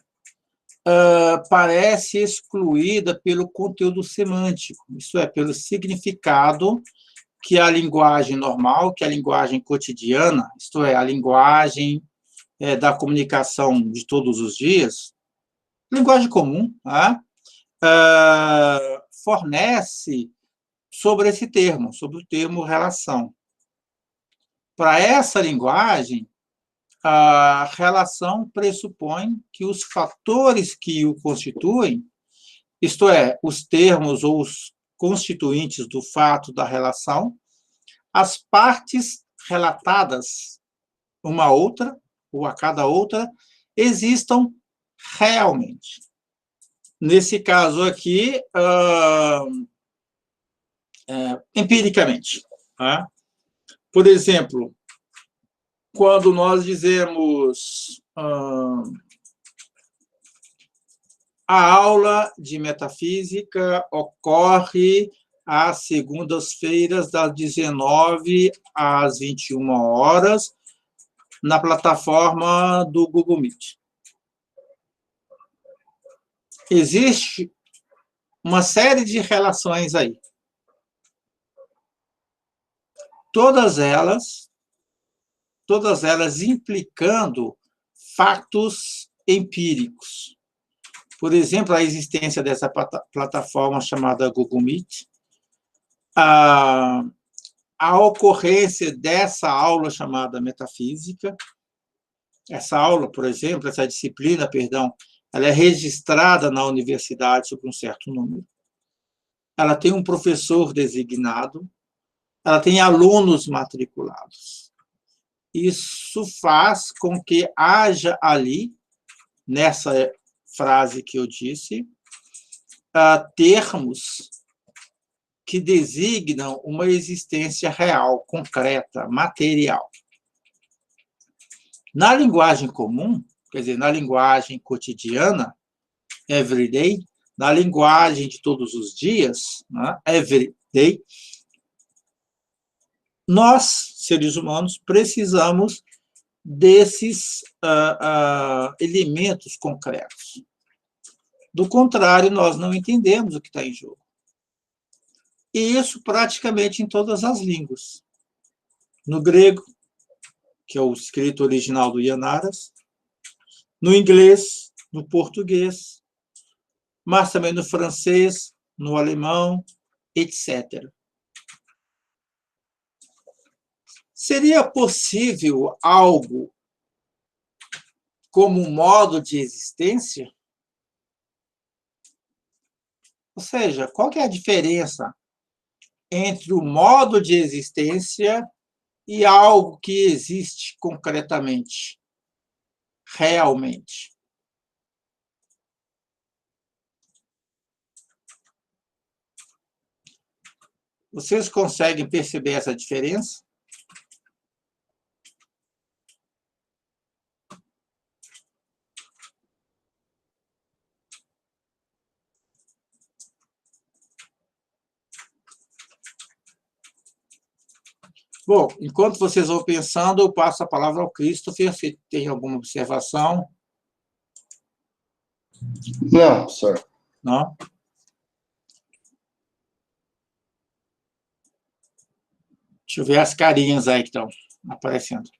parece excluída pelo conteúdo semântico, isto é, pelo significado que a linguagem normal, que a linguagem cotidiana, isto é, a linguagem da comunicação de todos os dias, linguagem comum, né, fornece sobre esse termo, sobre o termo relação. Para essa linguagem, a relação pressupõe que os fatores que o constituem, isto é, os termos ou os constituintes do fato da relação, as partes relatadas uma a outra, ou a cada outra, existam realmente. Nesse caso aqui, empiricamente. Tá? Por exemplo, quando nós dizemos a aula de metafísica ocorre às segundas-feiras, das 19 às 21 horas, na plataforma do Google Meet. Existe uma série de relações aí. Todas elas implicando fatos empíricos. Por exemplo, a existência dessa plataforma chamada Google Meet, a ocorrência dessa aula chamada metafísica. Essa aula, por exemplo, essa disciplina, perdão, ela é registrada na universidade sob um certo número. Ela tem um professor designado, ela tem alunos matriculados. Isso faz com que haja ali, nessa frase que eu disse, termos que designam uma existência real, concreta, material. Na linguagem comum, quer dizer, na linguagem cotidiana, everyday, na linguagem de todos os dias, né, every day, nós, seres humanos, precisamos desses elementos concretos. Do contrário, nós não entendemos o que está em jogo. E isso praticamente em todas as línguas. No grego, que é o escrito original do Yanaras, no inglês, no português, mas também no francês, no alemão, etc. Seria possível algo como um modo de existência? Ou seja, qual que é a diferença entre o modo de existência e algo que existe concretamente, realmente? Vocês conseguem perceber essa diferença? Bom, enquanto vocês vão pensando, eu passo a palavra ao Christopher, se tem alguma observação. Não, senhor. Não? Deixa eu ver as carinhas aí que estão aparecendo.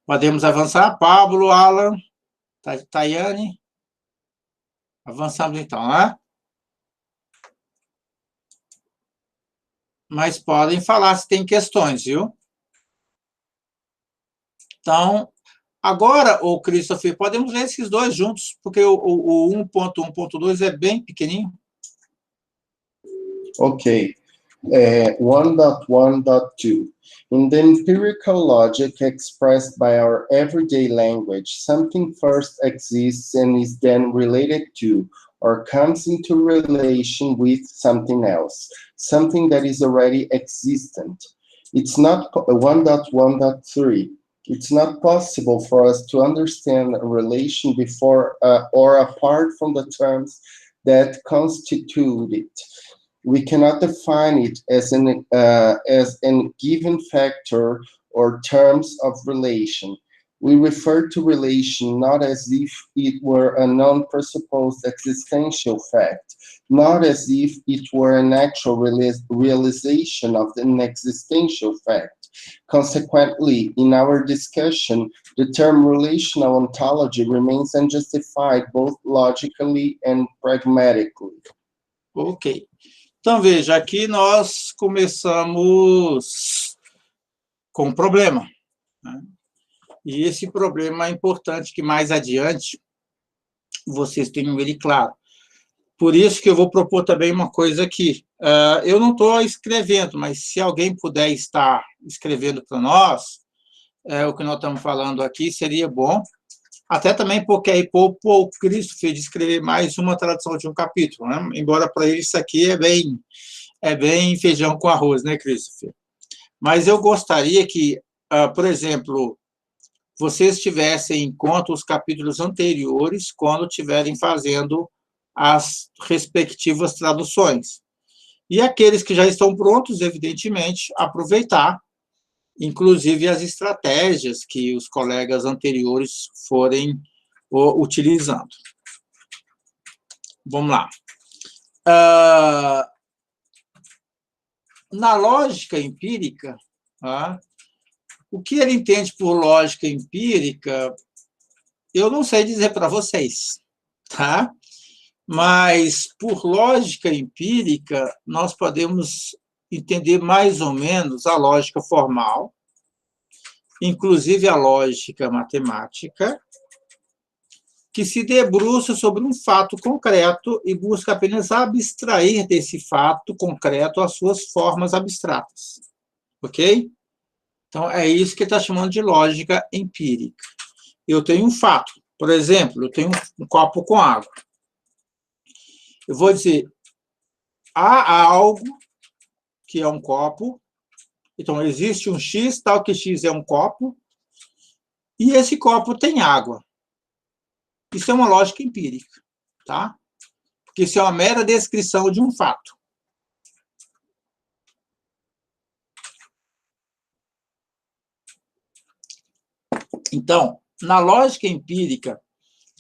Podemos avançar? Pablo, Alan, Tayane. Avançamos então, né? Mas podem falar se tem questões, viu? Então, agora, o Christopher, podemos ler esses dois juntos, porque o 1.1.2 é bem pequenininho. Ok. 1.1.2. In the empirical logic expressed by our everyday language, something first exists and is then related to, or comes into relation with something else, something that is already existent. It's not 1.1.3. It's not possible for us to understand a relation before or apart from the terms that constitute it. We cannot define it as an given factor or terms of relation. We refer to relation not as if it were a non-presupposed existential fact, not as if it were an actual realization of an existential fact. Consequently, in our discussion, the term relational ontology remains unjustified both logically and pragmatically. Ok. Então, veja, aqui nós começamos com um problema, né? E esse problema é importante que mais adiante vocês tenham ele claro. Por isso que eu vou propor também uma coisa aqui. Eu não estou escrevendo, mas se alguém puder estar escrevendo para nós, o que nós estamos falando aqui seria bom, até também porque aí o Cristo fez de escrever mais uma tradução de um capítulo, né? Embora para ele isso aqui é bem feijão com arroz, né, Christopher? Mas eu gostaria que, por exemplo, vocês tivessem em conta os capítulos anteriores quando estiverem fazendo as respectivas traduções. E aqueles que já estão prontos, evidentemente, aproveitar, inclusive as estratégias que os colegas anteriores forem utilizando. Vamos lá. Na lógica empírica, o que ele entende por lógica empírica, eu não sei dizer para vocês, tá? Mas, por lógica empírica, nós podemos entender mais ou menos a lógica formal, inclusive a lógica matemática, que se debruça sobre um fato concreto e busca apenas abstrair desse fato concreto as suas formas abstratas. Ok? Então, é isso que ele está chamando de lógica empírica. Eu tenho um fato, por exemplo, eu tenho um copo com água. Eu vou dizer, há algo que é um copo, então existe um X, tal que X é um copo, e esse copo tem água. Isso é uma lógica empírica, tá? porque isso é uma mera descrição de um fato. Então, na lógica empírica,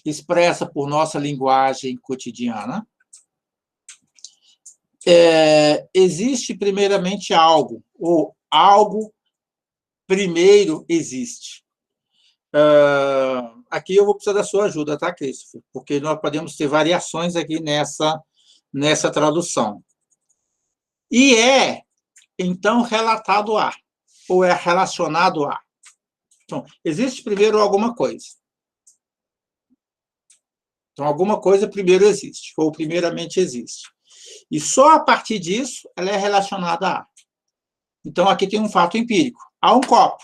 expressa por nossa linguagem cotidiana, existe primeiramente algo, ou algo primeiro existe. Aqui eu vou precisar da sua ajuda, tá, Christopher? Porque nós podemos ter variações aqui nessa tradução. E então, relatado a, ou é relacionado a. Então, existe primeiro alguma coisa. Então, alguma coisa primeiro existe, ou primeiramente existe. E só a partir disso, ela é relacionada a. Então, aqui tem um fato empírico. Há um copo.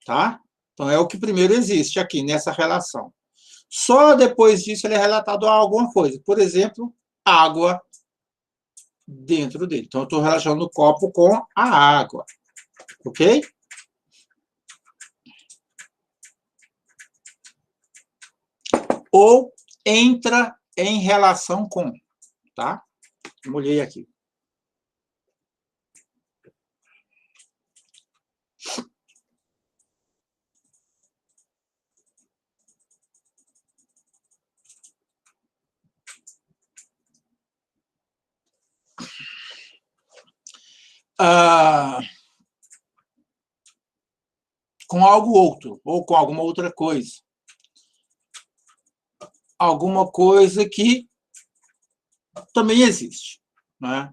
Tá? Então, é o que primeiro existe aqui, nessa relação. Só depois disso, ele é relatado a alguma coisa. Por exemplo, água dentro dele. Então, eu estou relacionando o copo com a água. Ok? Ou entra em relação com, tá? Molhei aqui. Com algo outro, ou com alguma outra coisa. Alguma coisa que também existe, né?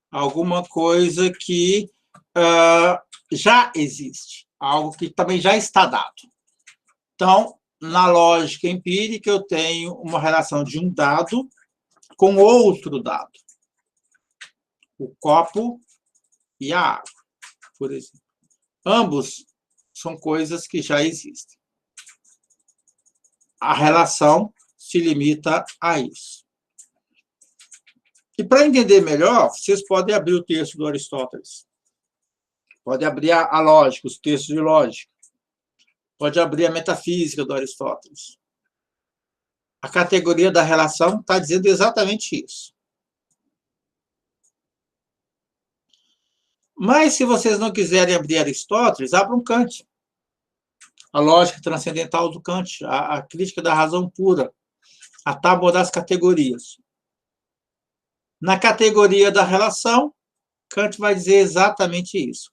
Alguma coisa que já existe, algo que também já está dado. Então, na lógica empírica, eu tenho uma relação de um dado com outro dado. O copo e a água, por exemplo. Ambos são coisas que já existem. A relação se limita a isso. E para entender melhor, vocês podem abrir o texto do Aristóteles. Pode abrir a lógica, os textos de lógica. Pode abrir a metafísica do Aristóteles. A categoria da relação está dizendo exatamente isso. Mas, se vocês não quiserem abrir Aristóteles, abram Kant. A lógica transcendental do Kant, a crítica da razão pura, a tábua das categorias. Na categoria da relação, Kant vai dizer exatamente isso.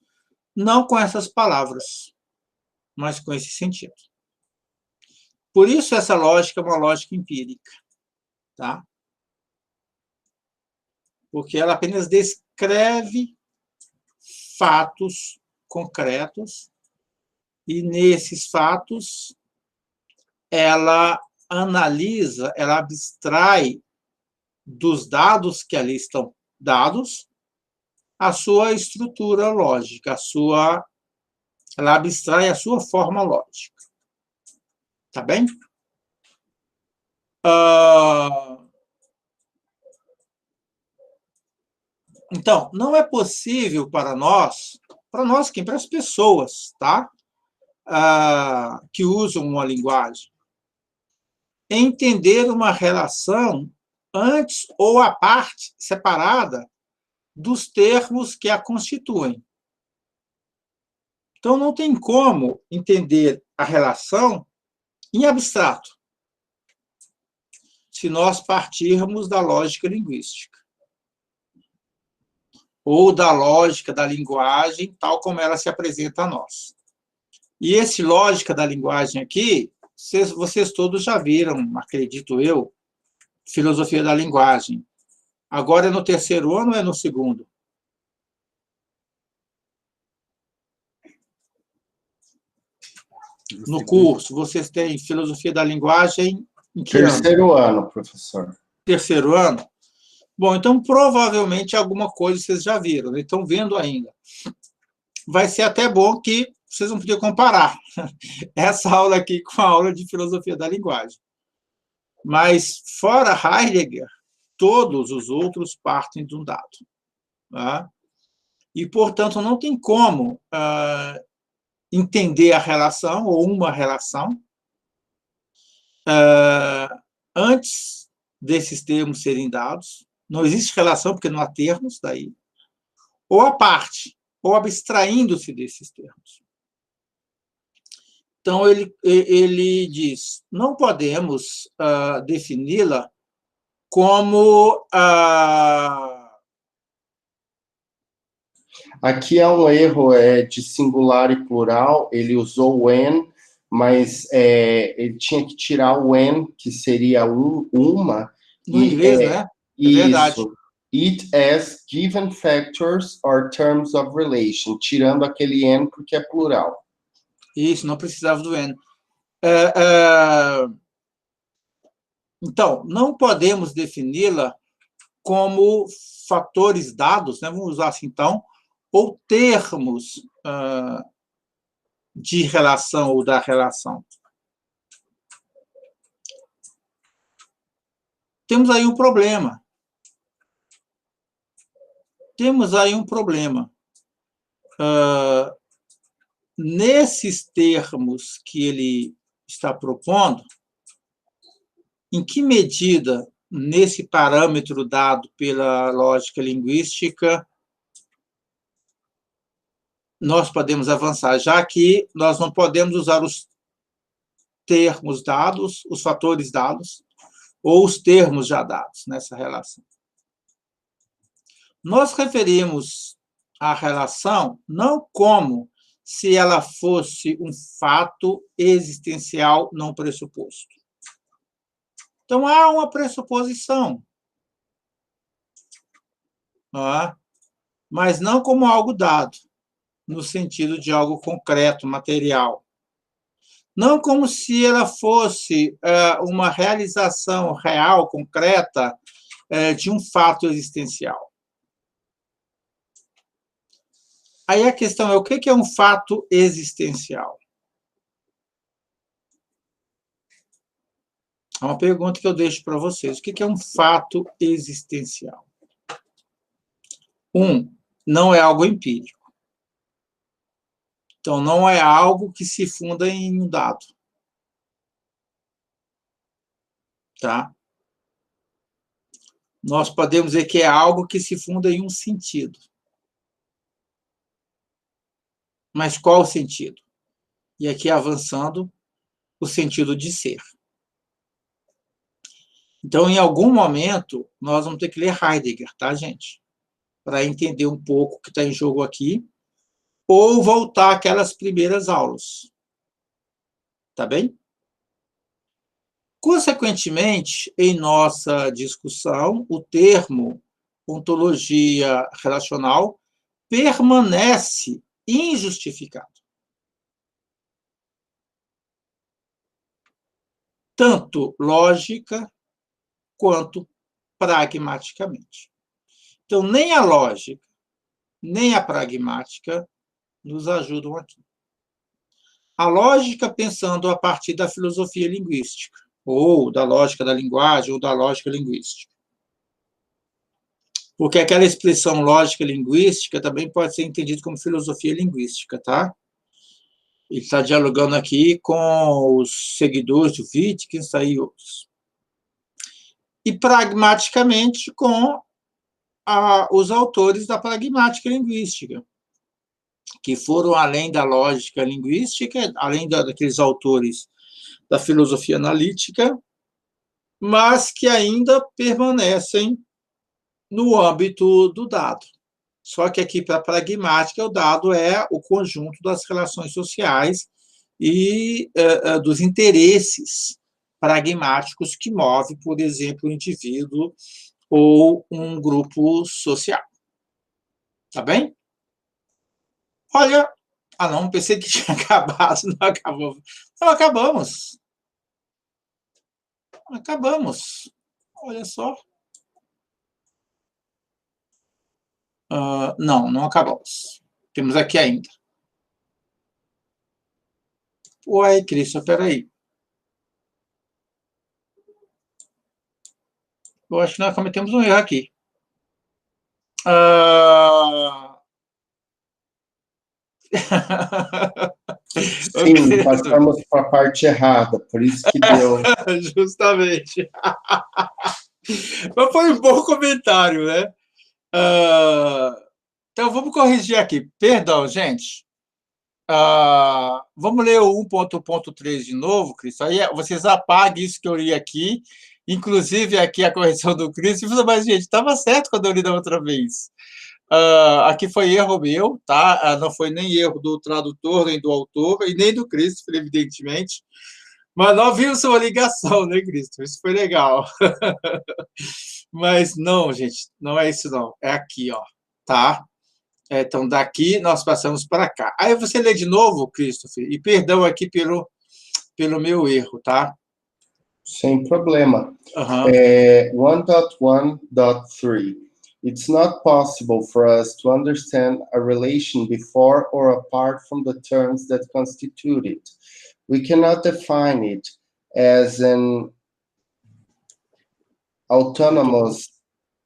Não com essas palavras, mas com esse sentido. Por isso, essa lógica é uma lógica empírica. Tá? Porque ela apenas descreve fatos concretos, e nesses fatos ela analisa, ela abstrai dos dados que ali estão dados a sua estrutura lógica, ela abstrai a sua forma lógica. Tá bem? Então, não é possível para nós quem? Para as pessoas, tá? Que usam uma linguagem, entender uma relação antes ou à parte, separada, dos termos que a constituem. Então, não tem como entender a relação em abstrato, se nós partirmos da lógica linguística, ou da lógica da linguagem, tal como ela se apresenta a nós. E esse lógica da linguagem aqui, vocês todos já viram, acredito eu, filosofia da linguagem. Agora é no terceiro ano ou é no segundo? No curso, vocês têm filosofia da linguagem em que ano? Terceiro ano, professor. Terceiro ano? Bom, então, provavelmente, alguma coisa vocês já viram, né? Estão vendo ainda. Vai ser até bom que vocês vão poder comparar essa aula aqui com a aula de filosofia da linguagem. Mas, fora Heidegger, todos os outros partem de um dado. Tá? E, portanto, não tem como entender a relação, ou uma relação, antes desses termos serem dados, não existe relação porque não há termos daí, ou a parte, ou abstraindo-se desses termos. Então, ele diz, não podemos defini-la como... Aqui há um erro de singular e plural, ele usou when, mas ele tinha que tirar o when, que seria uma. No inglês, né? Isso. Verdade. It as given factors or terms of relation, tirando aquele n porque é plural. Isso, não precisava do n. Então, não podemos defini-la como fatores dados, né? Vamos usar assim, então, ou termos de relação ou da relação. Temos aí um problema. Nesses termos que ele está propondo, em que medida, nesse parâmetro dado pela lógica linguística, nós podemos avançar, já que nós não podemos usar os termos dados, os fatores dados, ou os termos já dados nessa relação. Nós referimos a relação não como se ela fosse um fato existencial não pressuposto. Então, há uma pressuposição, mas não como algo dado, no sentido de algo concreto, material. Não como se ela fosse uma realização real, concreta, de um fato existencial. Aí a questão é, o que é um fato existencial? É uma pergunta que eu deixo para vocês. O que é um fato existencial? Não é algo empírico. Então, não é algo que se funda em um dado. Tá? Nós podemos dizer que é algo que se funda em um sentido. Mas qual o sentido? E aqui, avançando, o sentido de ser. Então, em algum momento, nós vamos ter que ler Heidegger, tá, gente? Para entender um pouco o que está em jogo aqui, ou voltar àquelas primeiras aulas. Tá bem? Consequentemente, em nossa discussão, o termo ontologia relacional permanece injustificado. Tanto lógica quanto pragmaticamente. Então, nem a lógica, nem a pragmática nos ajudam aqui. A lógica pensando a partir da filosofia linguística, ou da lógica da linguagem, ou da lógica linguística. Porque aquela expressão lógica linguística também pode ser entendida como filosofia linguística, tá? Ele está dialogando aqui com os seguidores do Wittgenstein e outros. E pragmaticamente com os autores da pragmática linguística, que foram além da lógica linguística, além daqueles autores da filosofia analítica, mas que ainda permanecem no âmbito do dado. Só que aqui, para a pragmática, o dado é o conjunto das relações sociais e dos interesses pragmáticos que move, por exemplo, o indivíduo ou um grupo social. Tá bem? Olha... não, pensei que tinha acabado, não acabou. Não, acabamos. Acabamos. Olha só. Não acabamos. Temos aqui ainda. Uai, Cristo, peraí. Eu acho que nós cometemos um erro aqui. Sim, passamos para a parte errada, por isso que deu. Justamente. Mas foi um bom comentário, né? Então, vamos corrigir aqui. Perdão, gente. Vamos ler o 1.1.3 de novo, Cristo. Aí vocês apaguem isso que eu li aqui, inclusive aqui a correção do Cristo. Mas, gente, estava certo quando eu li da outra vez. Aqui foi erro meu, tá? Não foi nem erro do tradutor, nem do autor, e nem do Cristo, evidentemente. Mas nós vimos uma ligação, né, Cristo? Isso foi legal. Mas não, gente, não é isso, não. É aqui, ó, tá? Então, daqui nós passamos para cá. Aí você lê de novo, Christopher, e perdão aqui pelo meu erro, tá? Sem problema. 1.1.3. It's not possible for us to understand a relation before or apart from the terms that constitute it. We cannot define it as an autonomous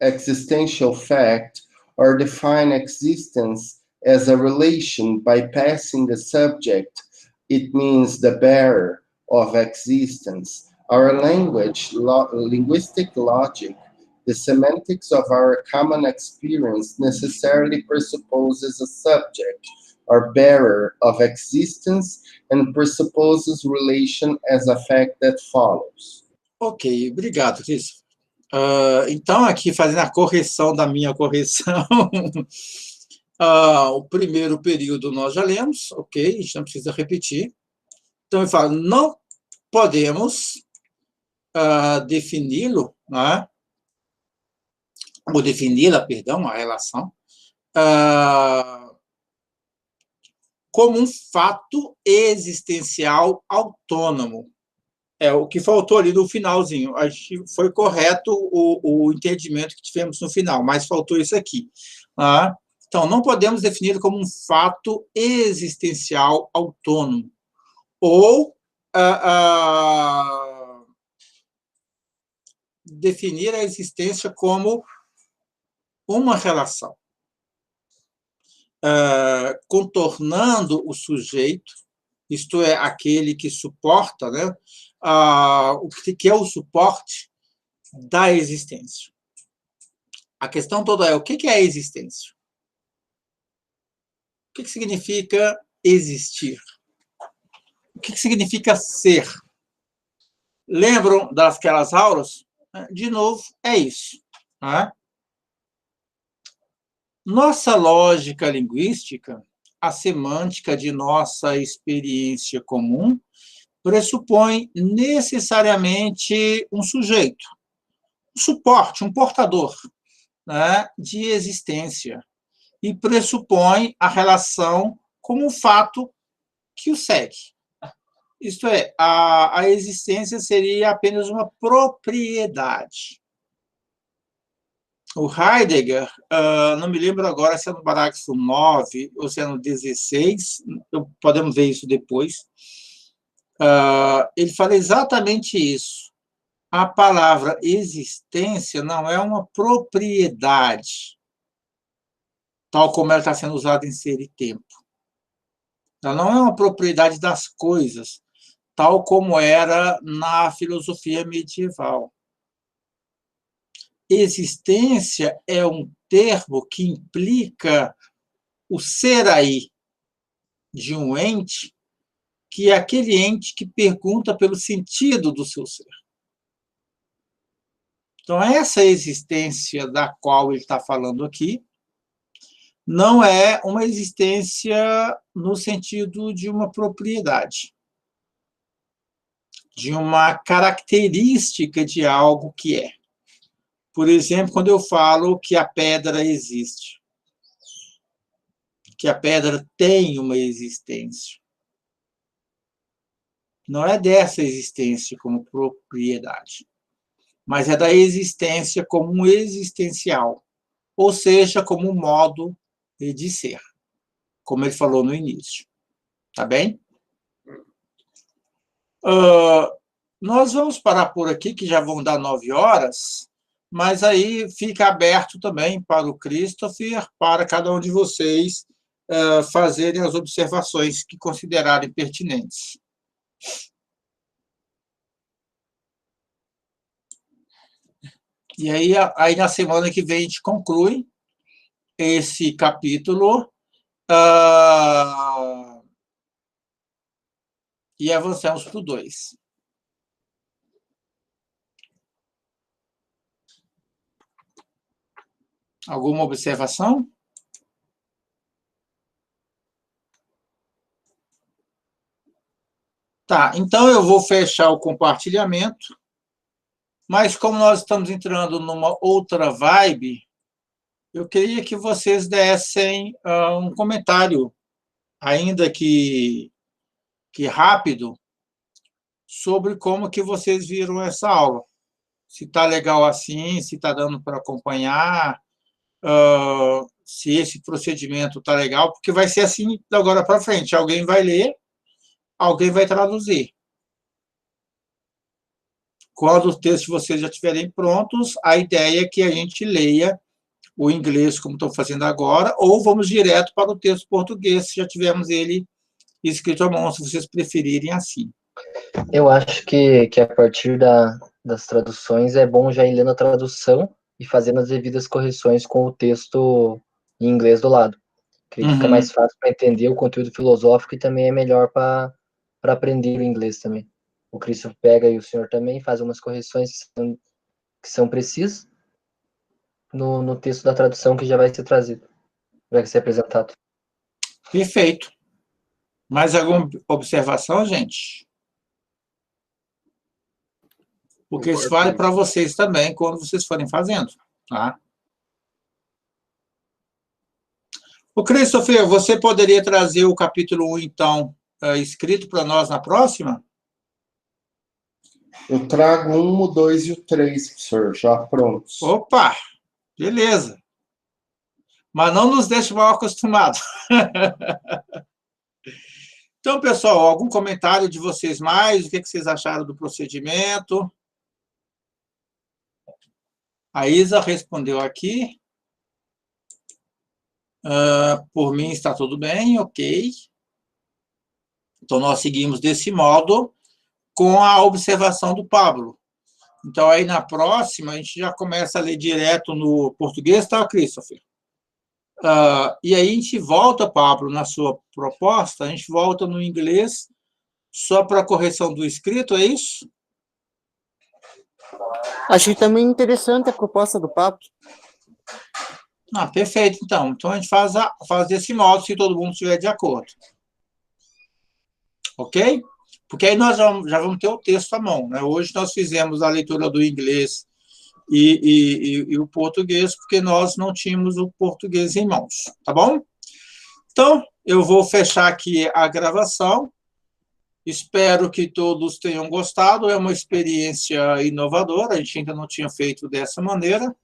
existential fact or define existence as a relation by passing the subject. It means the bearer of existence. Our language, linguistic logic, the semantics of our common experience necessarily presupposes a subject or bearer of existence and presupposes relation as a fact that follows. Ok, obrigado, Cris. Então, aqui, fazendo a correção da minha correção, o primeiro período nós já lemos, ok, a gente não precisa repetir. Então, eu falo, não podemos defini-lo, né? Ou defini-la, perdão, a relação, como um fato existencial autônomo. O que faltou ali no finalzinho. Acho que foi correto o entendimento que tivemos no final, mas faltou isso aqui. Então, não podemos definir como um fato existencial autônomo. Ou definir a existência como uma relação, contornando o sujeito, isto é, aquele que suporta, né, o que é o suporte da existência. A questão toda é, o que é a existência? O que significa existir? O que significa ser? Lembram daquelas aulas? De novo, é isso. Né? Nossa lógica linguística, a semântica de nossa experiência comum, pressupõe necessariamente um sujeito, um suporte, um portador, né, de existência, e pressupõe a relação como um fato que o segue. Isto é, a existência seria apenas uma propriedade. O Heidegger, não me lembro agora se é no parágrafo 9 ou se é no 16, podemos ver isso depois, ele fala exatamente isso. A palavra existência não é uma propriedade, tal como ela está sendo usada em Ser e Tempo. Ela não é uma propriedade das coisas, tal como era na filosofia medieval. Existência é um termo que implica o ser aí de um ente, que é aquele ente que pergunta pelo sentido do seu ser. Então, essa existência da qual ele está falando aqui não é uma existência no sentido de uma propriedade, de uma característica de algo que é. Por exemplo, quando eu falo que a pedra existe, que a pedra tem uma existência, não é dessa existência como propriedade, mas é da existência como um existencial, ou seja, como um modo de ser, como ele falou no início. Tá bem? Nós vamos parar por aqui, que já vão dar 9 horas, mas aí fica aberto também para o Christopher, para cada um de vocês fazerem as observações que considerarem pertinentes. E aí na semana que vem, a gente conclui esse capítulo e avançamos para o 2. Alguma observação? Tá, então eu vou fechar o compartilhamento, mas como nós estamos entrando numa outra vibe, eu queria que vocês dessem um comentário, ainda que rápido, sobre como que vocês viram essa aula. Se está legal assim, se está dando para acompanhar, se esse procedimento está legal, porque vai ser assim de agora para frente. Alguém vai ler, alguém vai traduzir. Quando os textos de vocês já estiverem prontos, a ideia é que a gente leia o inglês, como estou fazendo agora, ou vamos direto para o texto português, se já tivermos ele escrito à mão, se vocês preferirem assim. Eu acho que a partir das traduções é bom já ir lendo a tradução e fazendo as devidas correções com o texto em inglês do lado. Creio que fica mais fácil para entender o conteúdo filosófico e também é melhor para aprender o inglês também. O Cristo pega e o senhor também faz umas correções que são precisas no texto da tradução que já vai ser trazido, vai ser apresentado. Perfeito. Mais alguma observação, gente? Porque isso vale para vocês também, quando vocês forem fazendo. Tá? O Christopher, você poderia trazer o capítulo 1, então, escrito para nós na próxima? Eu trago 1, o 2 e o 3, professor, já prontos. Opa! Beleza. Mas não nos deixe mal acostumados. Então, pessoal, algum comentário de vocês mais? O que vocês acharam do procedimento? A Isa respondeu aqui. Por mim está tudo bem, ok. Então, nós seguimos desse modo com a observação do Pablo. Então, aí na próxima, a gente já começa a ler direto no português, tá, Christopher? E aí a gente volta, Pablo, na sua proposta, a gente volta no inglês só para correção do escrito, é isso? Achei também interessante a proposta do Pablo. Perfeito, então. Então, a gente faz desse modo, se todo mundo estiver de acordo. Ok? Porque aí nós já vamos ter o texto à mão. Né? Hoje nós fizemos a leitura do inglês e o português, porque nós não tínhamos o português em mãos. Tá bom? Então, eu vou fechar aqui a gravação. Espero que todos tenham gostado. É uma experiência inovadora. A gente ainda não tinha feito dessa maneira.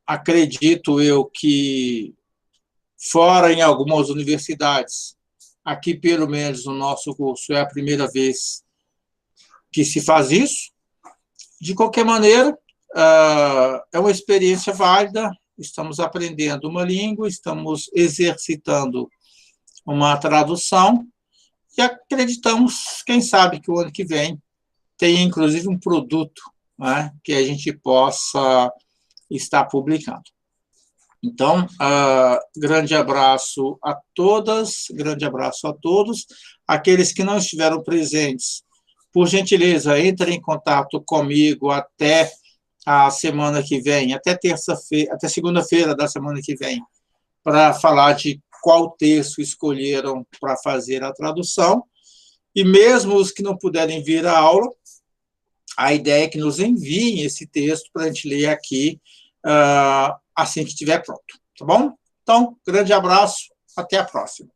Acredito eu que, fora em algumas universidades, aqui, pelo menos no nosso curso, é a primeira vez que se faz isso. De qualquer maneira, é uma experiência válida, estamos aprendendo uma língua, estamos exercitando uma tradução e acreditamos, quem sabe, que o ano que vem tenha, inclusive, um produto, né, que a gente possa estar publicando. Então, grande abraço a todas, grande abraço a todos. Aqueles que não estiveram presentes, por gentileza, entrem em contato comigo até a semana que vem, até terça-feira, até segunda-feira da semana que vem, para falar de qual texto escolheram para fazer a tradução. E mesmo os que não puderem vir à aula, a ideia é que nos enviem esse texto para a gente ler aqui assim que estiver pronto, tá bom? Então, grande abraço, até a próxima.